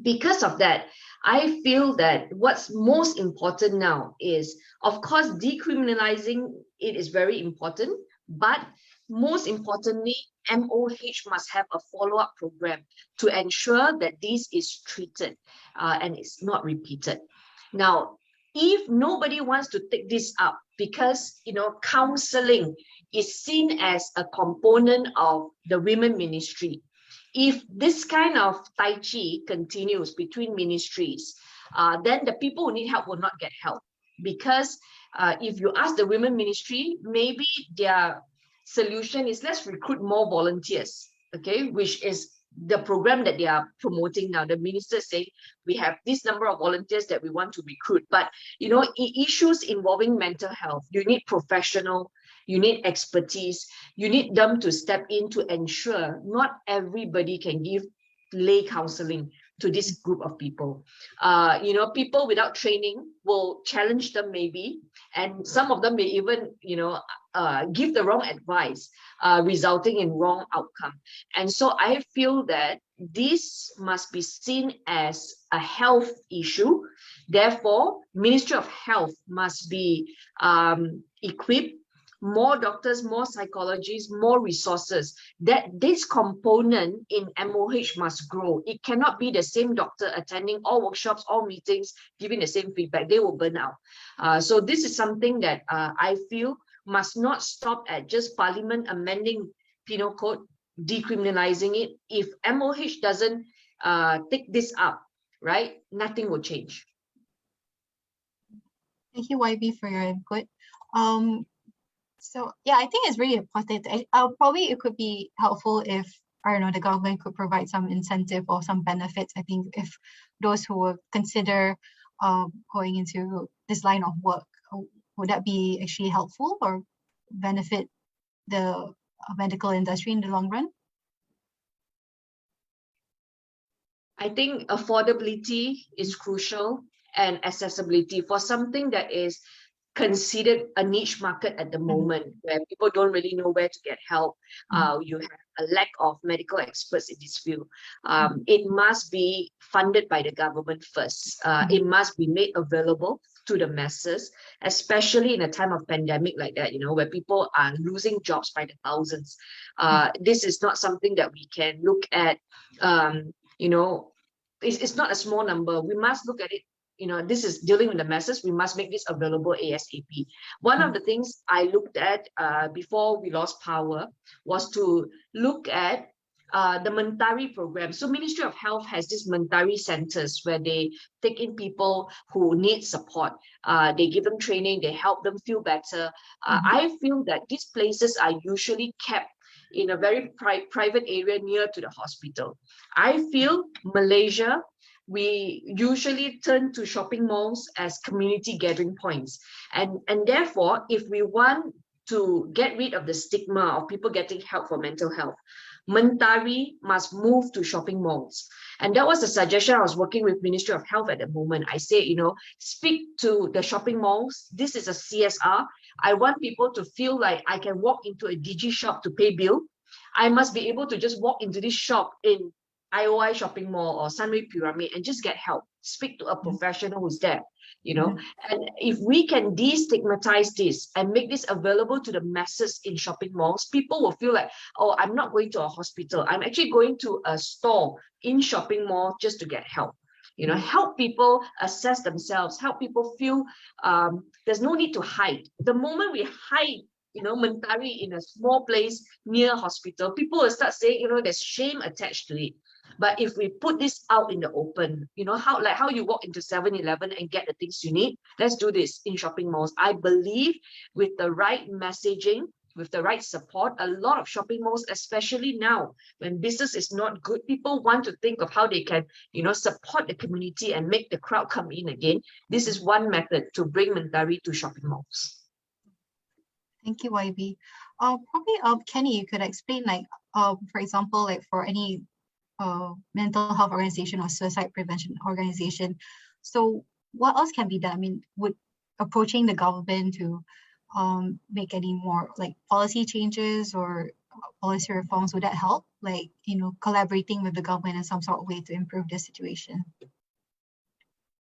Because of that, I feel that what's most important now is, of course, decriminalizing it is very important, but most importantly, MOH must have a follow-up program to ensure that this is treated and it's not repeated. Now, if nobody wants to take this up because, counseling is seen as a component of the women ministry, if this kind of tai chi continues between ministries, then the people who need help will not get help. Because if you ask the women ministry, maybe their solution is let's recruit more volunteers, okay, which is the program that they are promoting now. The minister is saying we have this number of volunteers that we want to recruit, but issues involving mental health, you need professional, you need expertise, you need them to step in to ensure not everybody can give lay counseling to this group of people. People without training will challenge them maybe, and some of them may even give the wrong advice, resulting in wrong outcome. And so I feel that this must be seen as a health issue. Therefore, Ministry of Health must be equipped, more doctors, more psychologists, more resources. That this component in MOH must grow. It cannot be the same doctor attending all workshops, all meetings, giving the same feedback. They will burn out. So this is something that I feel must not stop at just Parliament amending Penal Code, decriminalizing it. If MOH doesn't take this up, right, nothing will change. Thank you, YB, for your input. So yeah, I think it's really important. Probably it could be helpful if, I don't know, the government could provide some incentive or some benefits. I think if those who would consider going into this line of work, would that be actually helpful or benefit the medical industry in the long run? I think affordability is crucial, and accessibility for something that is considered a niche market at the moment, where people don't really know where to get help. You have a lack of medical experts in this field. It must be funded by the government first. It must be made available to the masses, especially in a time of pandemic like that, where people are losing jobs by the thousands. This is not something that we can look at, it's not a small number. We must look at it. This is dealing with the masses. We must make this available ASAP. One of the things I looked at before we lost power was to look at the Mentari program. So Ministry of Health has these Mentari centers where they take in people who need support. They give them training, they help them feel better. I feel that these places are usually kept in a very private area near to the hospital. I feel Malaysia, we usually turn to shopping malls as community gathering points. And therefore, if we want to get rid of the stigma of people getting help for mental health, Mentari must move to shopping malls. And that was a suggestion. I was working with Ministry of Health at the moment. I say, speak to the shopping malls. This is a CSR. I want people to feel like I can walk into a DG shop to pay bill. I must be able to just walk into this shop in IOI shopping mall or Sunway Pyramid and just get help. Speak to a professional who's there, And if we can destigmatize this and make this available to the masses in shopping malls, people will feel like, oh, I'm not going to a hospital. I'm actually going to a store in shopping mall just to get help. Help people assess themselves, help people feel there's no need to hide. The moment we hide, Mentari in a small place near a hospital, people will start saying, there's shame attached to it. But if we put this out in the open, how you walk into 7-Eleven and get the things you need, let's do this in shopping malls. I believe with the right messaging, with the right support, a lot of shopping malls, especially now when business is not good, people want to think of how they can, support the community and make the crowd come in again. This is one method to bring Mentari to shopping malls. Thank you, YB. Probably, Kenny, you could explain, like, for example, like for any mental health organization or suicide prevention organization. So what else can be done? I mean, would approaching the government to make any more like policy changes or policy reforms, would that help? Like, collaborating with the government in some sort of way to improve the situation?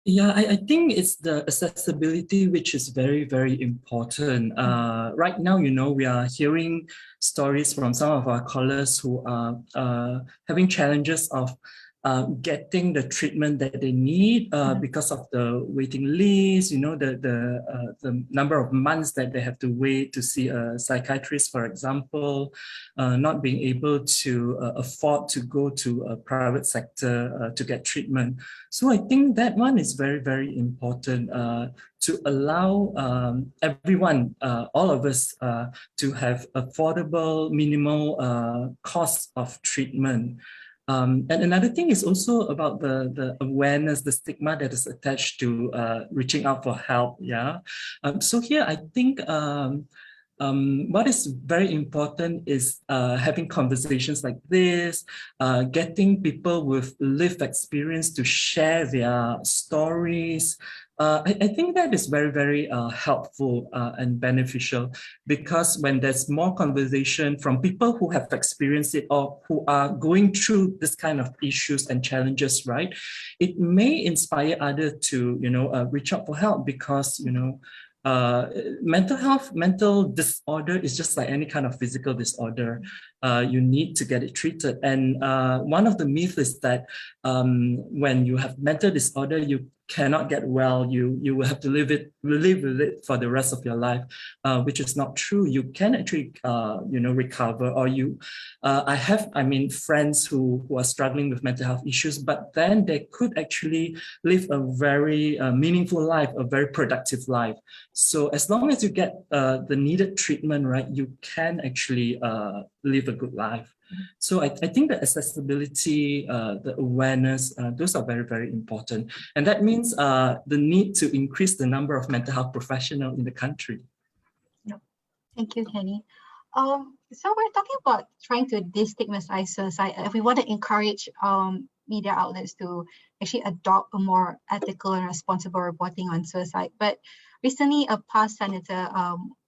Yeah, I think it's the accessibility which is very, very important. Right now, we are hearing stories from some of our callers who are having challenges of getting the treatment that they need because of the waiting list, the number of months that they have to wait to see a psychiatrist, for example, not being able to afford to go to a private sector to get treatment. So I think that one is very, very important to allow everyone, all of us, to have affordable, minimal cost of treatment. And another thing is also about the awareness, the stigma that is attached to reaching out for help. Yeah. So here, I think what is very important is having conversations like this, getting people with lived experience to share their stories. I think that is very, very helpful and beneficial, because when there's more conversation from people who have experienced it or who are going through this kind of issues and challenges, right, it may inspire others to, reach out for help, because, mental disorder is just like any kind of physical disorder. You need to get it treated. And one of the myths is that when you have mental disorder, you cannot get well. You will have to live with it for the rest of your life, which is not true. You can actually recover. Or I have friends who are struggling with mental health issues, but then they could actually live a very meaningful life, a very productive life. So as long as you get the needed treatment, right, you can actually live a good life. So I think the accessibility, the awareness, those are very, very important. And that means the need to increase the number of mental health professionals in the country. Yep. Thank you, Kenny. So we're talking about trying to destigmatize suicide. If we want to encourage media outlets to actually adopt a more ethical and responsible reporting on suicide. But recently, a past Senator,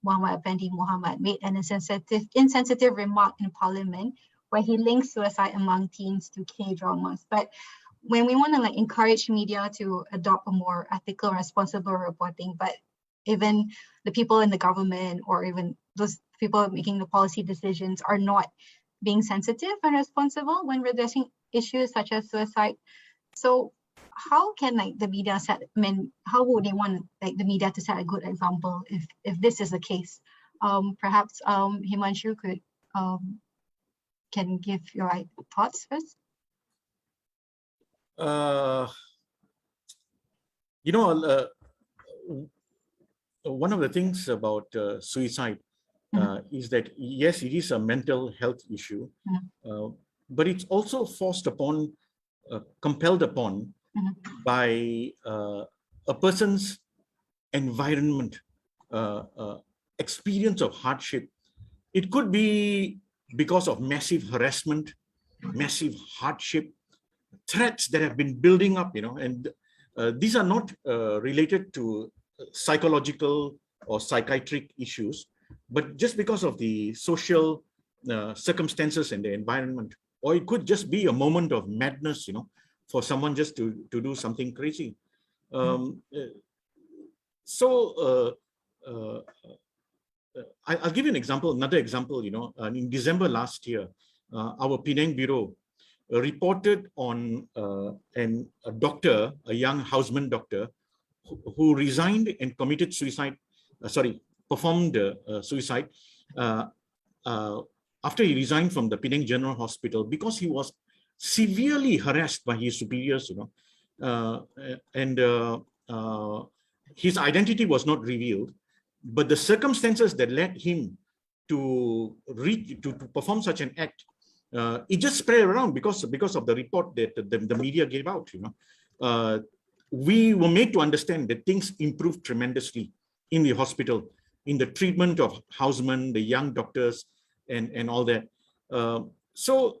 Muhammad Effendi Muhammad, made an insensitive remark in Parliament where he links suicide among teens to K-dramas. But when we want to encourage media to adopt a more ethical and responsible reporting, but even the people in the government or even those people making the policy decisions are not being sensitive and responsible when addressing issues such as suicide. So how can the media how would they want the media to set a good example if this is the case? Perhaps Himanshu could can give your thoughts first. One of the things about suicide is that, yes, it is a mental health issue, but it's also forced upon, compelled upon by a person's environment, experience of hardship. It could be because of massive harassment, massive hardship, threats that have been building up, and these are not related to psychological or psychiatric issues, but just because of the social circumstances and the environment. Or it could just be a moment of madness, for someone just to do something crazy. I'll give you an example, another example. In December last year, our Penang Bureau reported on a doctor, a young houseman doctor, who resigned and committed suicide, performed suicide after he resigned from the Penang General Hospital because he was severely harassed by his superiors, and his identity was not revealed, but the circumstances that led him to perform such an act, it just spread around because of the report that the media gave out. We were made to understand that things improved tremendously in the hospital, in the treatment of housemen, the young doctors, and all that. So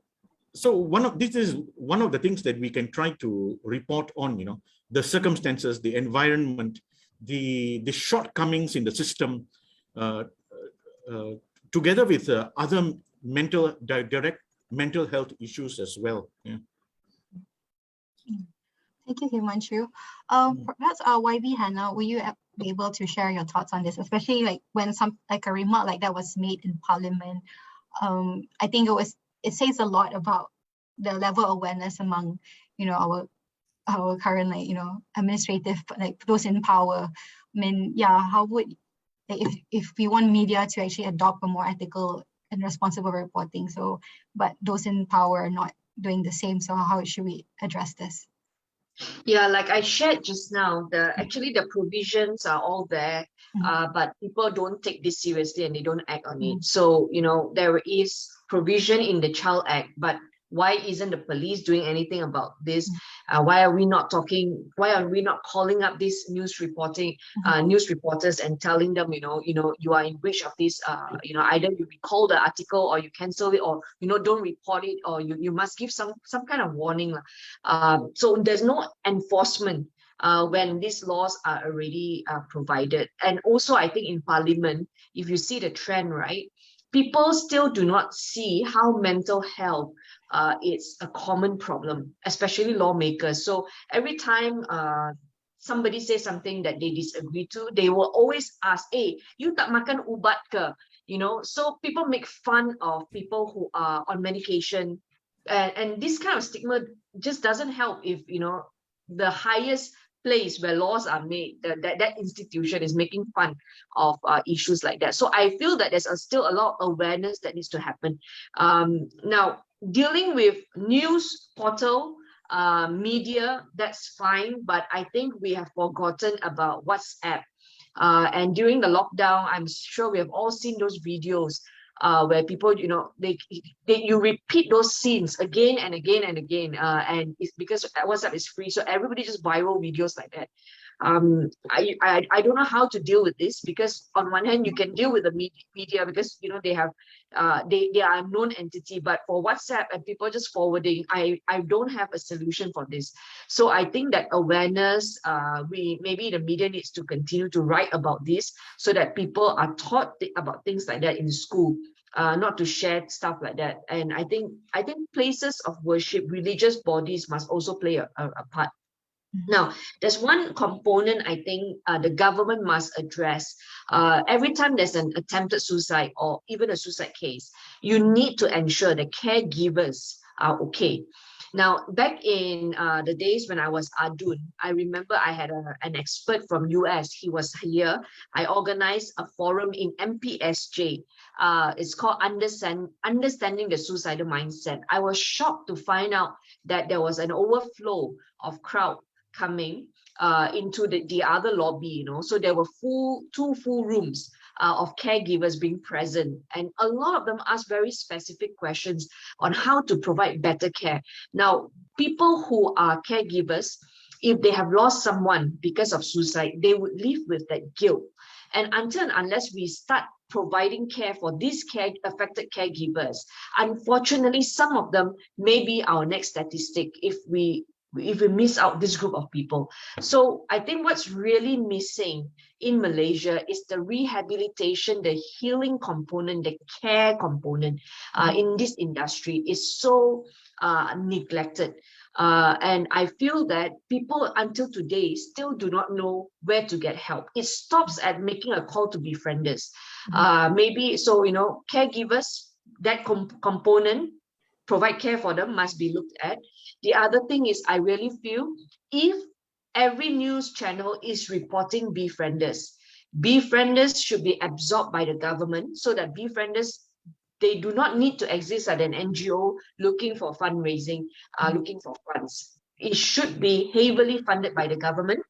this is one of the things that we can try to report on. The circumstances, the environment, the shortcomings in the system, together with other direct mental health issues as well. Yeah. Thank you, Himanshu. Perhaps YB Hannah, will you be able to share your thoughts on this, especially like when a remark like that was made in Parliament? I think it says a lot about the level of awareness among our current administrative, those in power. I mean, yeah, how would, if we want media to actually adopt a more ethical and responsible reporting, but those in power are not doing the same, so how should we address this? Yeah, like I shared just now, actually the provisions are all there, but people don't take this seriously and they don't act on it. So, there is provision in the Child Act, but why isn't the police doing anything about this? Why are we not calling up these news reporters and telling them, you are in breach of this, either you recall the article or you cancel it, or, don't report it, or you must give some kind of warning. So there's no enforcement when these laws are already provided. And also, I think in Parliament, if you see the trend, right, people still do not see how mental health it's a common problem, especially lawmakers. So every time somebody says something that they disagree to, they will always ask, hey, you tak makan ubat ke? So people make fun of people who are on medication. And this kind of stigma just doesn't help if, the highest place where laws are made, that institution is making fun of issues like that. So I feel that there's still a lot of awareness that needs to happen. Now, dealing with news portal, media, that's fine, but I think we have forgotten about WhatsApp. And during the lockdown, I'm sure we have all seen those videos where people, you repeat those scenes again and again and again, and it's because WhatsApp is free, so everybody just viral videos like that. I don't know how to deal with this, because on one hand you can deal with the media because they have they are a known entity, but for WhatsApp and people just forwarding, I don't have a solution for this. So I think that awareness, maybe the media needs to continue to write about this so that people are taught about things like that in school, not to share stuff like that. And I think places of worship, religious bodies must also play a part. Now, there's one component I think the government must address. Every time there's an attempted suicide or even a suicide case, you need to ensure the caregivers are okay. Now, back in the days when I was Adun, I remember I had an expert from US. He was here. I organized a forum in MPSJ. It's called Understanding the Suicidal Mindset. I was shocked to find out that there was an overflow of crowd coming into the other lobby, so there were two full rooms of caregivers being present, and a lot of them asked very specific questions on how to provide better care. Now, people who are caregivers, if they have lost someone because of suicide, they would live with that guilt, and unless we start providing care for these affected caregivers, unfortunately some of them may be our next statistic if we miss out this group of people. So I think what's really missing in Malaysia is the rehabilitation, the healing component, the care component in this industry is so neglected. And I feel that people until today still do not know where to get help. It stops at making a call to befrienders. Maybe, so, caregivers, that component, provide care for them, must be looked at. The other thing is, I really feel if every news channel is reporting befrienders should be absorbed by the government, so that befrienders, they do not need to exist at an NGO looking for fundraising, looking for funds. It should be heavily funded by the government,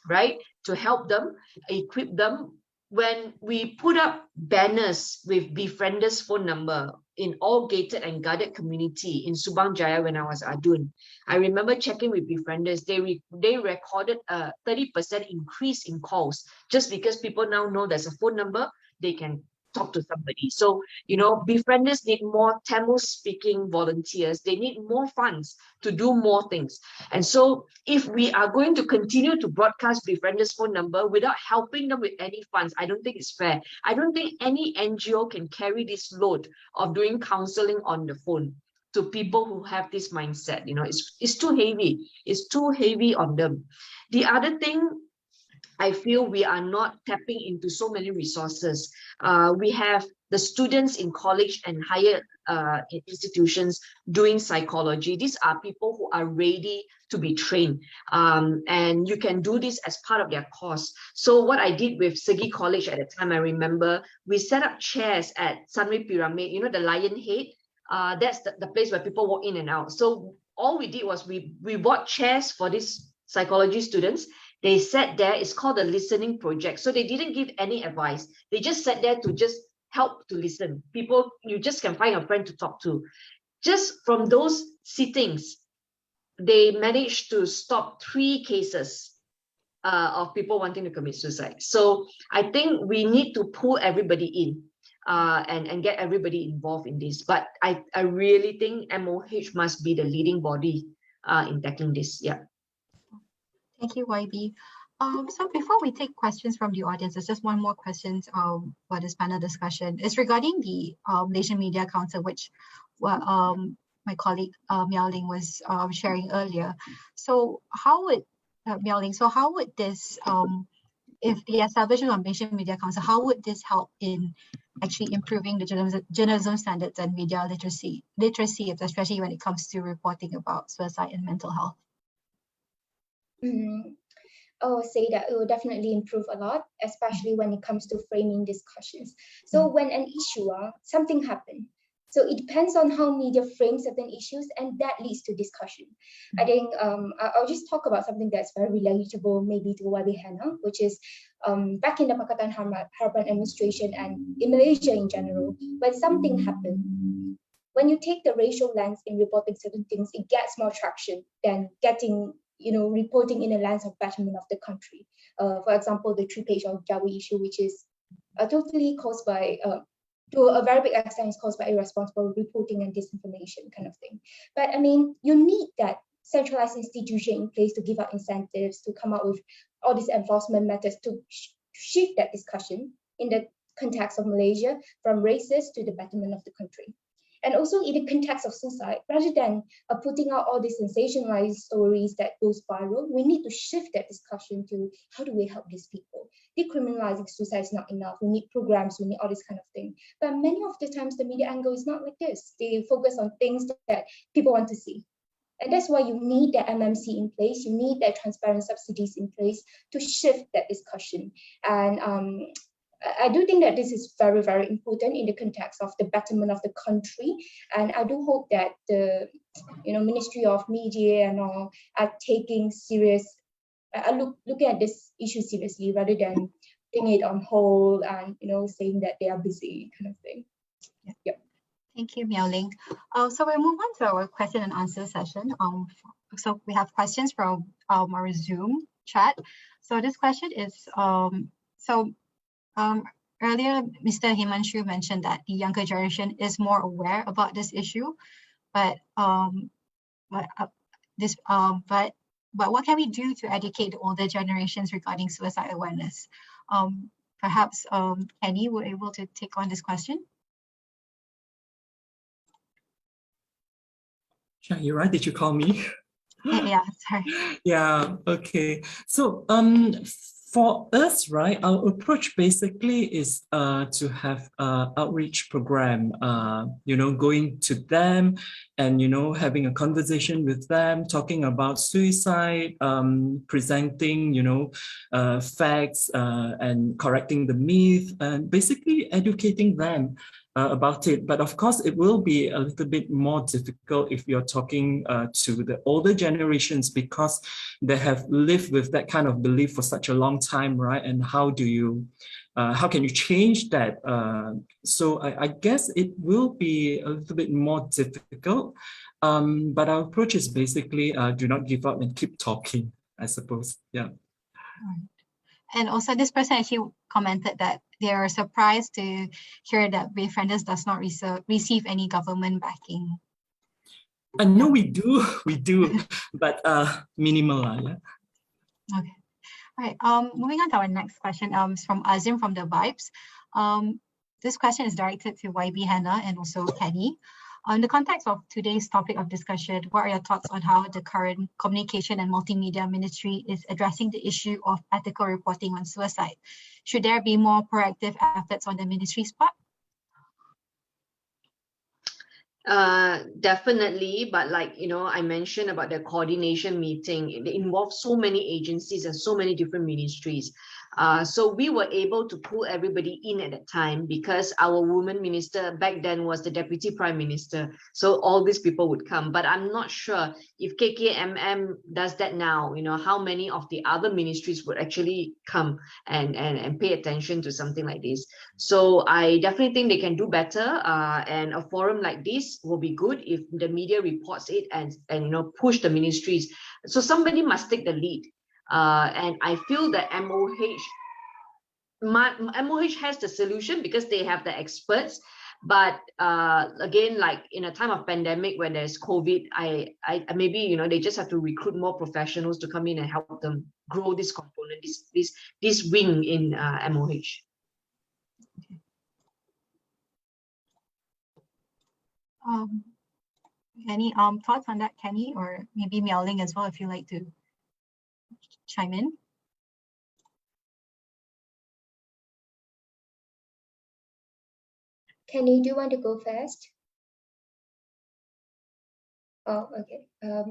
right, to help them, equip them when we put up banners with befrienders phone number in all gated and guarded community in Subang Jaya when I was Adun, I remember checking with befrienders, they recorded a 30% increase in calls just because people now know there's a phone number, they can talk to somebody. So, you know, befrienders need more Tamil speaking volunteers. They need more funds to do more things. And so if we are going to continue to broadcast befrienders phone number without helping them with any funds, I don't think it's fair. I don't think any NGO can carry this load of doing counseling on the phone to people who have this mindset. You know, it's too heavy. It's too heavy on them. The other thing, I feel we are not tapping into so many resources. We have the students in college and higher institutions doing psychology. These are people who are ready to be trained. And you can do this as part of their course. So what I did with Segi College at the time, I remember, we set up chairs at Sunway Pyramid, you know, the lion head. That's the place where people walk in and out. So all we did was we bought chairs for these psychology students. They sat there. It's called the listening project. So they didn't give any advice. They just sat there to just help to listen. People, you just can find a friend to talk to. Just from those sittings, they managed to stop 3 cases of people wanting to commit suicide. So I think we need to pull everybody in and get everybody involved in this. But I really think MOH must be the leading body in tackling this. Yeah. Thank you, YB. So before we take questions from the audience, there's just one more question for this panel discussion. It's regarding the Malaysian Media Council, which my colleague Miao Ling was sharing earlier. So how would Miao Ling? So how would this, if the establishment of Malaysian Media Council, how would this help in actually improving the journalism standards and media literacy, especially when it comes to reporting about suicide and mental health? I would say that it will definitely improve a lot, especially when it comes to framing discussions. So when an issue, something happened. So it depends on how media frames certain issues, and that leads to discussion. I think I'll just talk about something that's very relatable, maybe to YB Hannah, which is back in the Pakatan Harapan administration and in Malaysia in general, when something happened, when you take the racial lens in reporting certain things, it gets more traction than getting, you know, reporting in a lens of betterment of the country. For example, the 3-page of Jawi issue, which is totally caused by, to a very big extent, is caused by irresponsible reporting and disinformation kind of thing. But I mean, you need that centralized institution in place to give out incentives, to come up with all these enforcement methods to shift that discussion in the context of Malaysia from racist to the betterment of the country. And also in the context of suicide, rather than putting out all these sensationalized stories that goes viral, we need to shift that discussion to how do we help these people? Decriminalizing suicide is not enough. We need programs, we need all this kind of thing. But many of the times the media angle is not like this. They focus on things that people want to see. And that's why you need that MMC in place. You need that transparent subsidies in place to shift that discussion. And I do think that this is very, very important in the context of the betterment of the country. And I do hope that the Ministry of Media and all are taking serious, looking at this issue seriously rather than putting it on hold and saying that they are busy kind of thing. Yep. Thank you, Miao Ling. So we'll move on to our question and answer session. So we have questions from our Zoom chat. So this question is, earlier, Mr. Himanshu mentioned that the younger generation is more aware about this issue, but what can we do to educate the older generations regarding suicide awareness? Perhaps Kenny were able to take on this question. Yeah, you're right. Did you call me? Yeah, sorry. Yeah, okay. So for us, right, our approach basically is to have outreach program, going to them and, having a conversation with them, talking about suicide, presenting, facts and correcting the myth, and basically educating them about it. But of course, it will be a little bit more difficult if you're talking to the older generations, because they have lived with that kind of belief for such a long time, right? And how can you change that? So I guess it will be a little bit more difficult. But our approach is basically do not give up and keep talking, I suppose. Yeah. And also this person actually commented that they are surprised to hear that Befrienders does not receive any government backing. I know we do, but minimal, yeah. Okay. All right. Moving on to our next question. It's from Azim from the Vibes. This question is directed to YB Hannah and also Kenny. In the context of today's topic of discussion, what are your thoughts on how the current Communication and Multimedia Ministry is addressing the issue of ethical reporting on suicide? Should there be more proactive efforts on the ministry's part? Definitely, but like, I mentioned about the coordination meeting, it involves so many agencies and so many different ministries. So we were able to pull everybody in at that time because our woman minister back then was the deputy prime minister. So all these people would come, but I'm not sure if KKMM does that now, how many of the other ministries would actually come and pay attention to something like this. So I definitely think they can do better. And a forum like this will be good if the media reports it and push the ministries. So somebody must take the lead. And I feel that MOH has the solution because they have the experts. But again, like in a time of pandemic when there's COVID, I maybe they just have to recruit more professionals to come in and help them grow this component, this wing in MOH. Any thoughts on that, Kenny, or maybe Miao Ling as well, if you'd like to chime in? Kenny, do you want to go first? Oh, okay.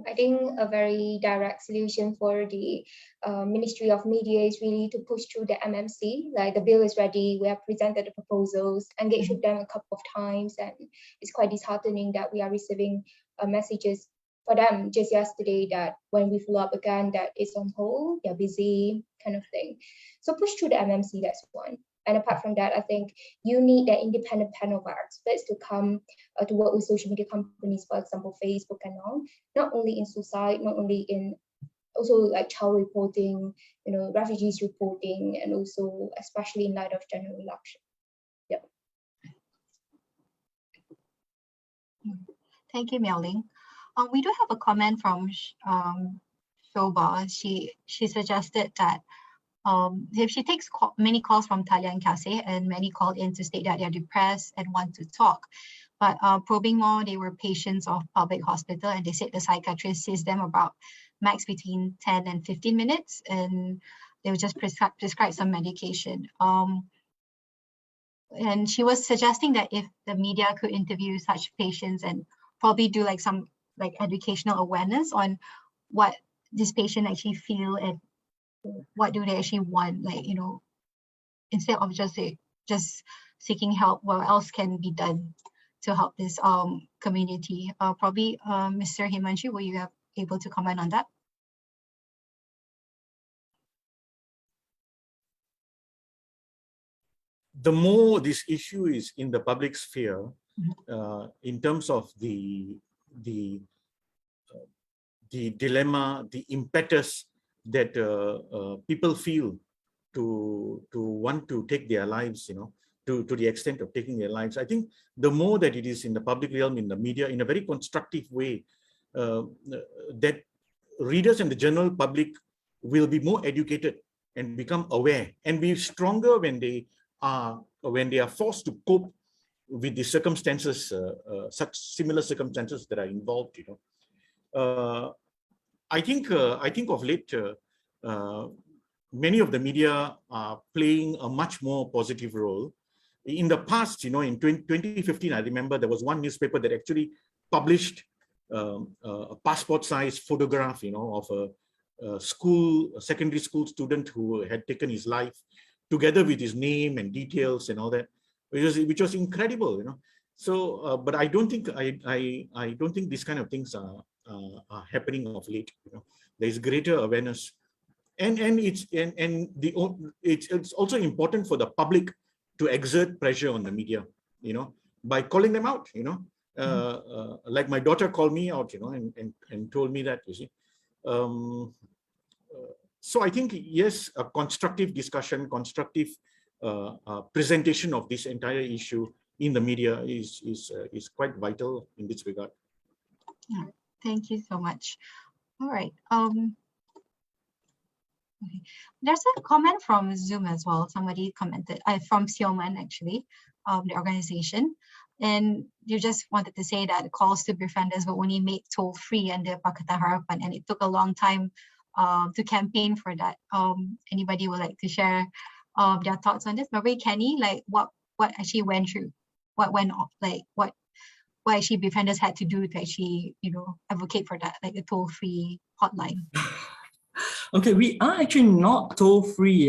I think a very direct solution for the Ministry of Media is really to push through the MMC. Like the bill is ready, we have presented the proposals, engaged with them a couple of times, and it's quite disheartening that we are receiving messages for them just yesterday that when we follow up again that it's on hold, they're busy, kind of thing. So push through the MMC, that's one. And apart from that, I think you need an independent panel of experts to come to work with social media companies, for example, Facebook and all, not only in suicide, not only in also like child reporting, refugees reporting, and also especially in light of general election. Yeah. Thank you, Miao Ling. We do have a comment from Shobha. She suggested that if she takes many calls from Talia and Kaseh, and many called in to state that they're depressed and want to talk. But probing more, they were patients of public hospital, and they said the psychiatrist sees them about max between 10 and 15 minutes, and they would just prescribe some medication. And she was suggesting that if the media could interview such patients and probably do like some educational awareness on what this patient actually feel and what do they actually want, instead of just seeking help, what else can be done to help this community? Probably Mr. Himanshu, were you able to comment on that? The more this issue is in the public sphere, in terms of the dilemma, the impetus that people feel to want to take their lives, to the extent of taking their lives. I think the more that it is in the public realm, in the media, in a very constructive way, that readers and the general public will be more educated and become aware and be stronger when they are forced to cope with the circumstances, such similar circumstances that are involved. I think of late, many of the media are playing a much more positive role. In the past, in 2015, I remember there was one newspaper that actually published a passport-size photograph, of a secondary school student who had taken his life, together with his name and details and all that. which was incredible, you know. So, but I don't think I don't think these kind of things are happening of late. You know, there is greater awareness, and it's also important for the public to exert pressure on the media, you know, by calling them out. You know, like my daughter called me out, you know, and told me that, you see. So I think, yes, a constructive discussion, constructive presentation of this entire issue in the media is quite vital in this regard. Yeah, thank you so much. All right. Okay. There's a comment from Zoom as well. Somebody commented, from Sioman actually, the organization, and you just wanted to say that calls to befrienders were only made toll free under Pakatan Harapan, and it took a long time to campaign for that. Anybody would like to share their thoughts on this? Maybe Kenny, like what actually went through, what actually befrienders had to do to actually, you know, advocate for that, like a toll-free hotline. Okay, we are actually not toll-free,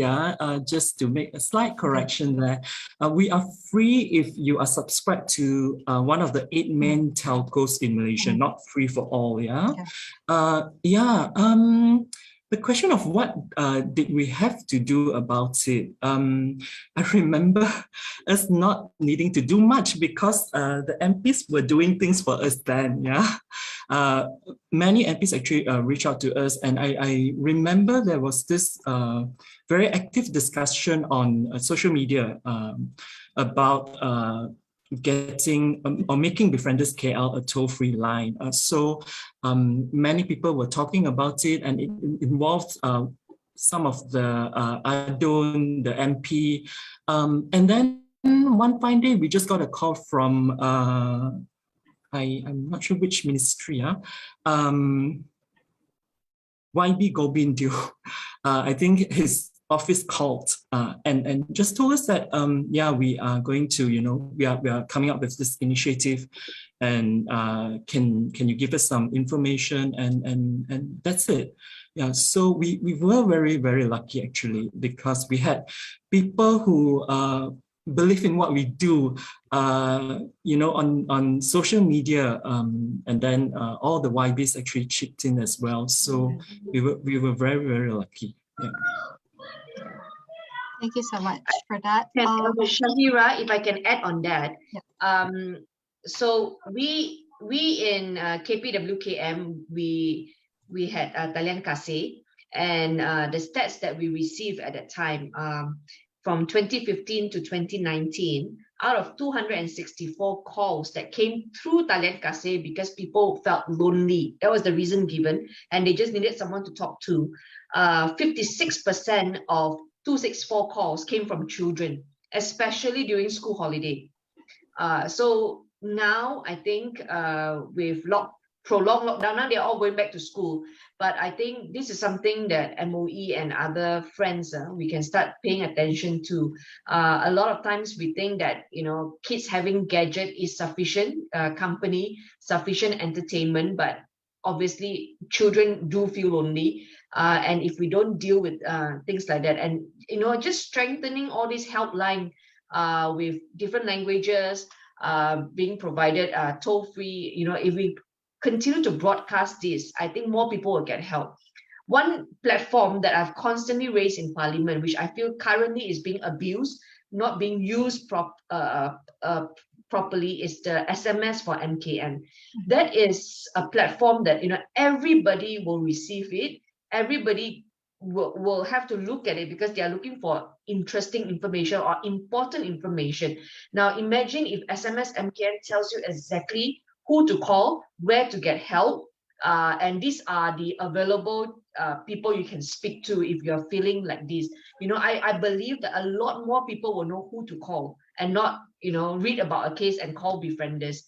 just to make a slight correction there. We are free if you are subscribed to one of the 8 main telcos in Malaysia, not free for all, the question of what did we have to do about it? I remember us not needing to do much because the MPs were doing things for us then, many MPs actually reached out to us, and I remember there was this very active discussion on social media about getting or making Befrienders KL a toll-free line. So many people were talking about it, and it involved some of the ADUN, the MP, and then one fine day we just got a call from I'm not sure which ministry, YB Govindu. I think his office called and just told us that we are going to, you know, we are coming up with this initiative, and can you give us some information, and that's it. Yeah, so we were very, very lucky actually, because we had people who believe in what we do, you know, on social media, and then all the YBs actually chipped in as well. So we were very, very lucky. Yeah. Thank you so much for that. Shahira, if I can add on that. Yeah. So we in KPWKM, we had Talian Kasih, and the stats that we received at that time, from 2015 to 2019, out of 264 calls that came through Talian Kasih because people felt lonely. That was the reason given, and they just needed someone to talk to. 56% of 264 calls came from children, especially during school holiday. So now I think with prolonged lockdown, now they're all going back to school. But I think this is something that MOE and other friends, we can start paying attention to. A lot of times we think that, you know, kids having gadget is sufficient company, sufficient entertainment, but obviously children do feel lonely. And if we don't deal with things like that, and, you know, just strengthening all these helpline with different languages being provided toll-free, you know, if we continue to broadcast this, I think more people will get help. One platform that I've constantly raised in Parliament, which I feel currently is being abused, not being used properly, is the SMS for MKN. That is a platform that, you know, everybody will receive it. Everybody will have to look at it because they are looking for interesting information or important information. Now, imagine if SMS MKN tells you exactly who to call, where to get help, and these are the available people you can speak to if you're feeling like this. You know, I believe that a lot more people will know who to call and not, you know, read about a case and call befrienders.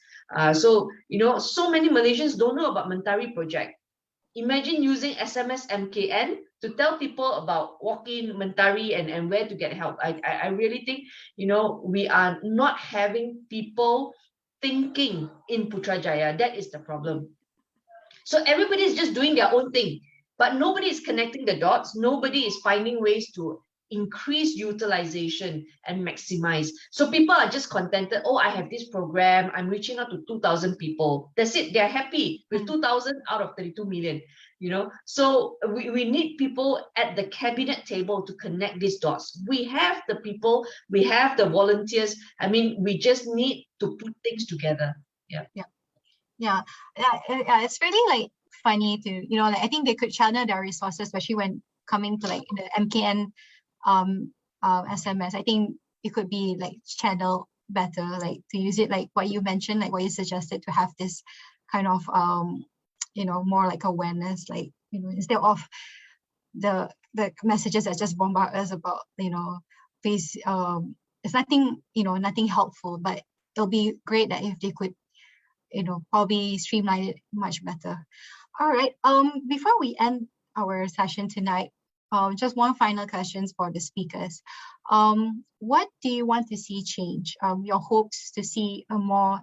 So, you know, so many Malaysians don't know about Mentari project. Imagine using SMS MKN to tell people about walk-in Mentari and where to get help. I really think, you know, we are not having people thinking in Putrajaya. That is the problem. So everybody is just doing their own thing, but nobody is connecting the dots. Nobody is finding ways to increase utilization and maximize. So people are just contented, oh, I have this program, I'm reaching out to 2,000 people. That's it, they're happy with 2,000 out of 32 million, you know. So we need people at the cabinet table to connect these dots. We have the people, we have the volunteers. I mean, we just need to put things together. Yeah, it's really like funny to, you know, like I think they could channel their resources, especially when coming to like the MKN SMS. I think it could be like channeled better, like to use it like what you mentioned, like what you suggested, to have this kind of you know, more like awareness, like, you know, instead of the messages that just bombard us about, you know, face it's nothing, you know, nothing helpful, but it'll be great that if they could, you know, probably streamline it much better. All right, before we end our session tonight, just one final questions for the speakers. What do you want to see change? Your hopes to see a more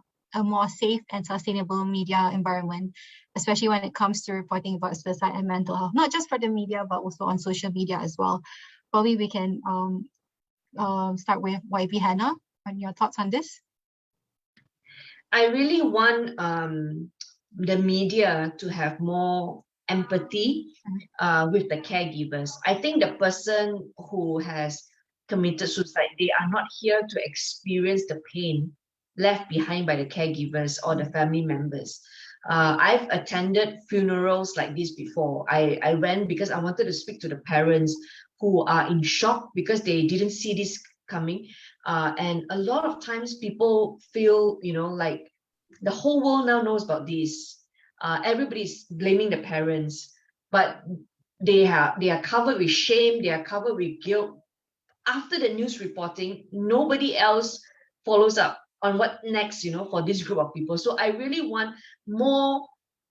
safe and sustainable media environment, especially when it comes to reporting about suicide and mental health, not just for the media, but also on social media as well. Probably we can start with YB Hannah, on your thoughts on this. I really want the media to have more empathy with the caregivers. I think the person who has committed suicide, they are not here to experience the pain left behind by the caregivers or the family members. I've attended funerals like this before. I went because I wanted to speak to the parents who are in shock because they didn't see this coming. And a lot of times people feel, you know, like the whole world now knows about this. Everybody's blaming the parents, but they are covered with shame, they are covered with guilt. After the news reporting, nobody else follows up on what next, you know, for this group of people. So I really want more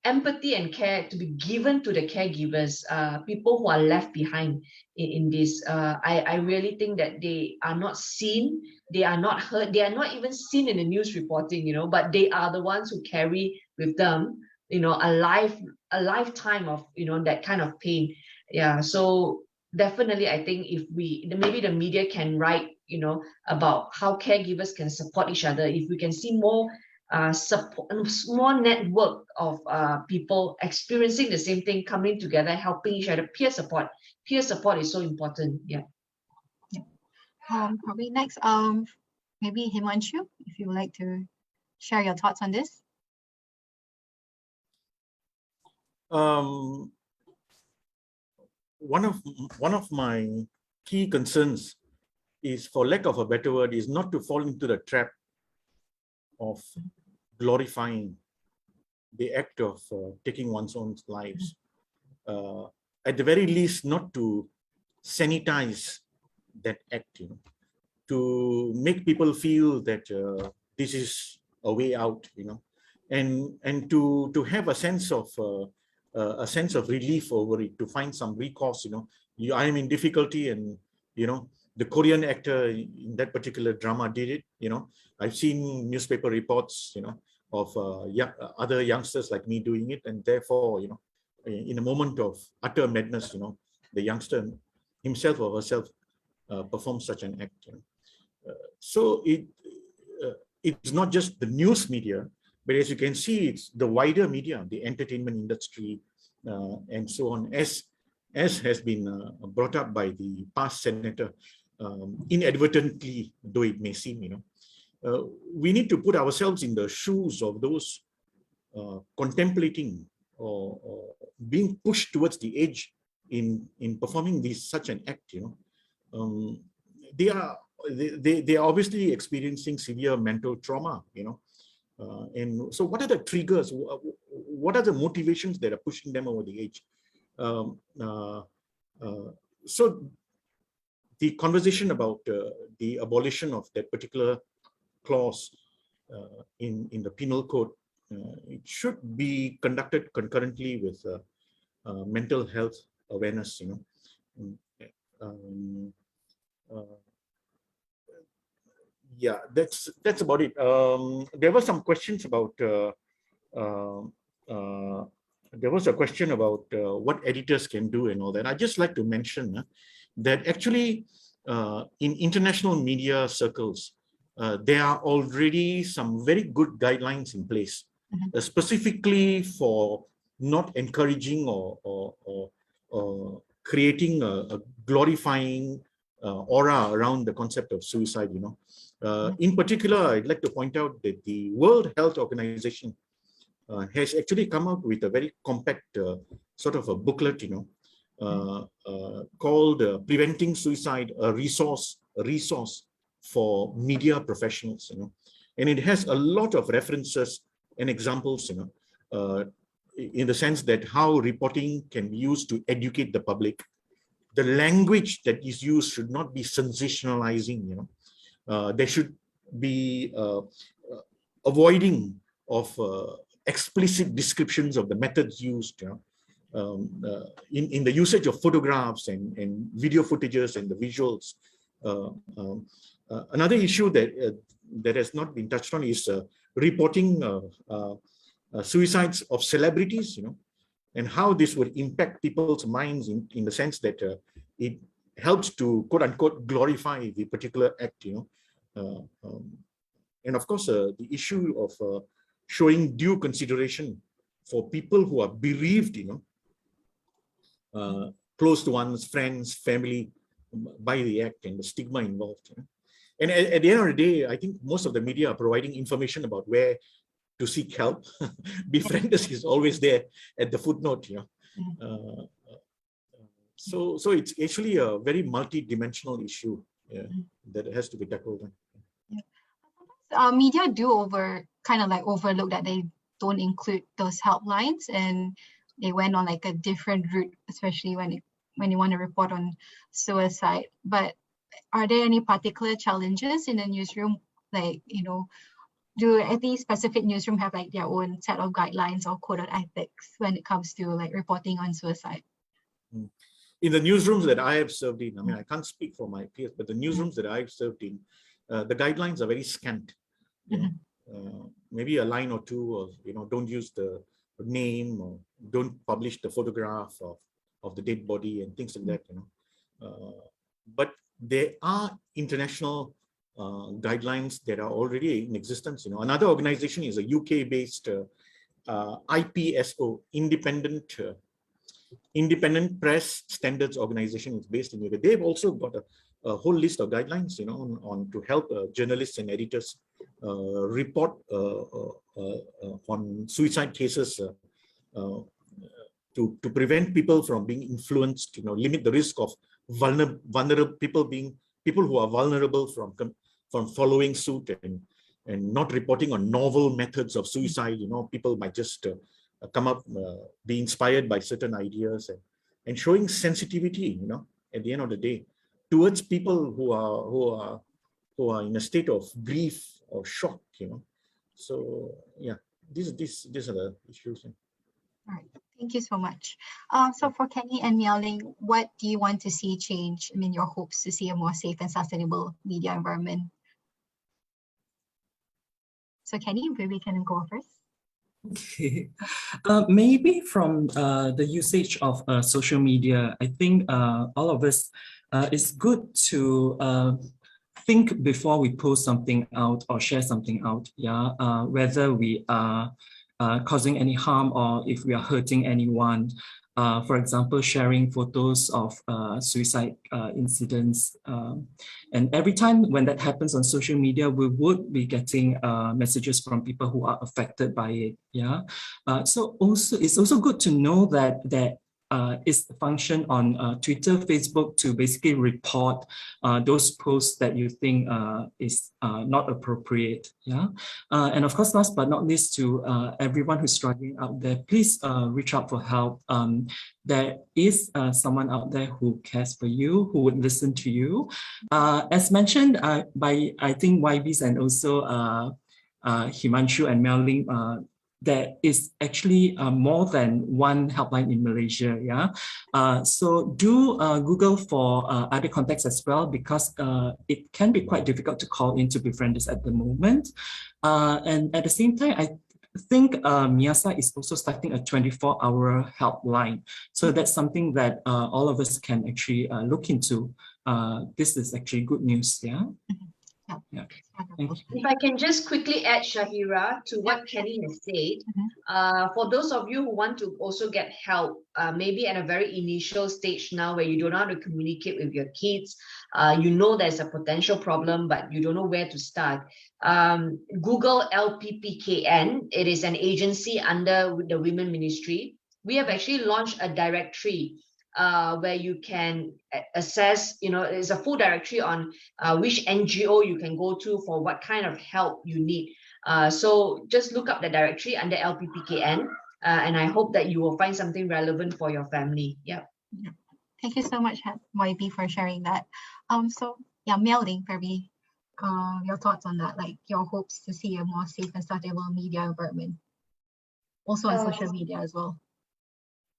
empathy and care to be given to the caregivers, people who are left behind in this. I really think that they are not seen, they are not heard, they are not even seen in the news reporting, you know, but they are the ones who carry with them, you know, a lifetime of, you know, that kind of pain. Yeah, so definitely I think if maybe the media can write, you know, about how caregivers can support each other. If we can see more support, more network of people experiencing the same thing, coming together, helping each other, peer support is so important. Yeah. Probably next, maybe Himanshu, if you would like to share your thoughts on this. One of my key concerns is, for lack of a better word, is not to fall into the trap of glorifying the act of taking one's own lives. At the very least, not to sanitize that act, you know, to make people feel that this is a way out, you know, and to have a sense of relief over it, to find some recourse, you know. I am in difficulty, and you know, the Korean actor in that particular drama did it, you know. I've seen newspaper reports, you know, of other youngsters like me doing it, and therefore, you know, in a moment of utter madness, you know, the youngster himself or herself performs such an act. You know. So it's not just the news media, but as you can see, it's the wider media, the entertainment industry, and so on, as has been brought up by the past senator, inadvertently, though it may seem, you know. We need to put ourselves in the shoes of those contemplating or being pushed towards the edge in performing such an act, you know. They are obviously experiencing severe mental trauma, you know. And so what are the triggers? What are the motivations that are pushing them over the edge? So the conversation about the abolition of that particular clause in the penal code, it should be conducted concurrently with mental health awareness, you know. Yeah, that's about it. There were some questions about there was a question about what editors can do and all that. I'd just like to mention that actually in international media circles, there are already some very good guidelines in place, specifically for not encouraging or creating a glorifying aura around the concept of suicide. In particular, I'd like to point out that the World Health Organization has actually come up with a very compact sort of a booklet, called Preventing Suicide, a resource for media professionals, and it has a lot of references and examples, in the sense that how reporting can be used to educate the public. The language that is used should not be sensationalizing, there should be avoiding of explicit descriptions of the methods used, in the usage of photographs and video footages and the visuals. Another issue that has not been touched on is reporting suicides of celebrities, and how this would impact people's minds in the sense that it helps to quote unquote glorify the particular act, and of course the issue of showing due consideration for people who are bereaved, close to one's friends, family, by the act and the stigma involved. And at the end of the day, I think most of the media are providing information about where to seek help. Befriend Us is always there at the footnote. So it's actually a very multi-dimensional issue that has to be tackled. Media do overlook that they don't include those helplines, and they went on like a different route, especially when you want to report on suicide. But are there any particular challenges in the newsroom? Do any specific newsroom have like their own set of guidelines or code of ethics when it comes to like reporting on suicide? In the newsrooms that I have served in, I can't speak for my peers, but the newsrooms that I've served in, the guidelines are very scant. Maybe a line or two of, don't use the name, or don't publish the photograph of the dead body and things like that. But there are international guidelines that are already in existence. Another organization is a UK-based IPSO, Independent Press Standards Organization. It's based in UK. They've also got a whole list of guidelines, on to help journalists and editors report on suicide cases, to prevent people from being influenced, limit the risk of vulnerable people who are vulnerable from following suit and not reporting on novel methods of suicide. People might just come up, be inspired by certain ideas, and showing sensitivity, at the end of the day, towards people who are in a state of grief or shock, So yeah, these are the issues. All right, thank you so much. So for Kenny and Miao-Ling, what do you want to see change? Your hopes to see a more safe and sustainable media environment. So Kenny, maybe we can go first. Okay, maybe from the usage of social media, I think all of us, it's good to think before we post something out or share something out, whether we are causing any harm or if we are hurting anyone. For example, sharing photos of suicide incidents. And every time when that happens on social media, we would be getting messages from people who are affected by it. So also, it's also good to know that is the function on Twitter, Facebook to basically report those posts that you think is not appropriate. And of course, last but not least, to everyone who's struggling out there, please reach out for help. There is someone out there who cares for you, who would listen to you. As mentioned by, I think, YBs and also Himanshu and Miao-Ling, there is actually more than one helpline in Malaysia. So do Google for other contacts as well, because it can be quite difficult to call in to Befriend Us at the moment. And at the same time, I think MIASA is also starting a 24-hour helpline. So that's something that all of us can actually look into this is actually good news. Yeah. Yeah. Thank you. If I can just quickly add, Shahira, to what Kenny has said, for those of you who want to also get help, maybe at a very initial stage now where you don't know how to communicate with your kids, you know there's a potential problem, but you don't know where to start. Google LPPKN. It is an agency under the Women Ministry. We have actually launched a directory where you can assess, it's a full directory on which NGO you can go to for what kind of help you need. So just look up the directory under LPPKN, and I hope that you will find something relevant for your family. Yeah. Thank you so much, YB, for sharing that. So yeah, Melding, Ferby, your thoughts on that, like your hopes to see a more safe and sustainable media environment, also on social media as well.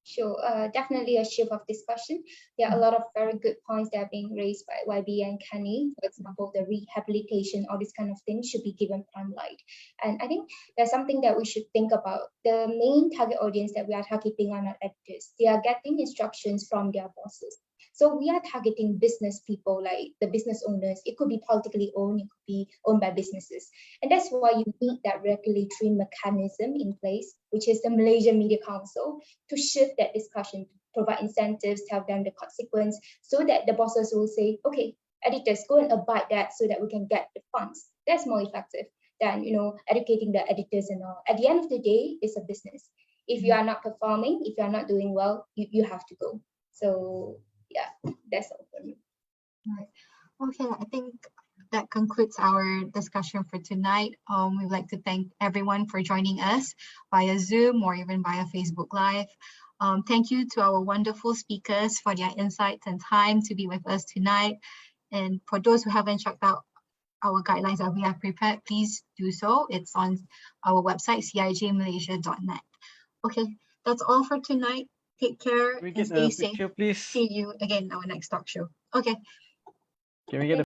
Sure, definitely a shift of discussion. There are a lot of very good points that are being raised by YB and Kenny. For example, the rehabilitation, all these kind of things should be given limelight. And I think there's something that we should think about. The main target audience that we are targeting are not editors. They are getting instructions from their bosses. So we are targeting business people, like the business owners. It could be politically owned, it could be owned by businesses. And that's why you need that regulatory mechanism in place, which is the Malaysian Media Council, to shift that discussion, to provide incentives, tell them the consequence, so that the bosses will say, okay, editors, go and abide that so that we can get the funds. That's more effective than, educating the editors and all. At the end of the day, it's a business. If you are not performing, if you are not doing well, you have to go. So yeah, that's all for me. All right. Okay, I think that concludes our discussion for tonight. We'd like to thank everyone for joining us via Zoom or even via Facebook Live. Thank you to our wonderful speakers for their insights and time to be with us tonight. And for those who haven't checked out our guidelines that we have prepared, please do so. It's on our website, cijmalaysia.net. Okay, that's all for tonight. Take care Can we and get stay a safe. picture, please? See you again in our next talk show. Okay. Can we get a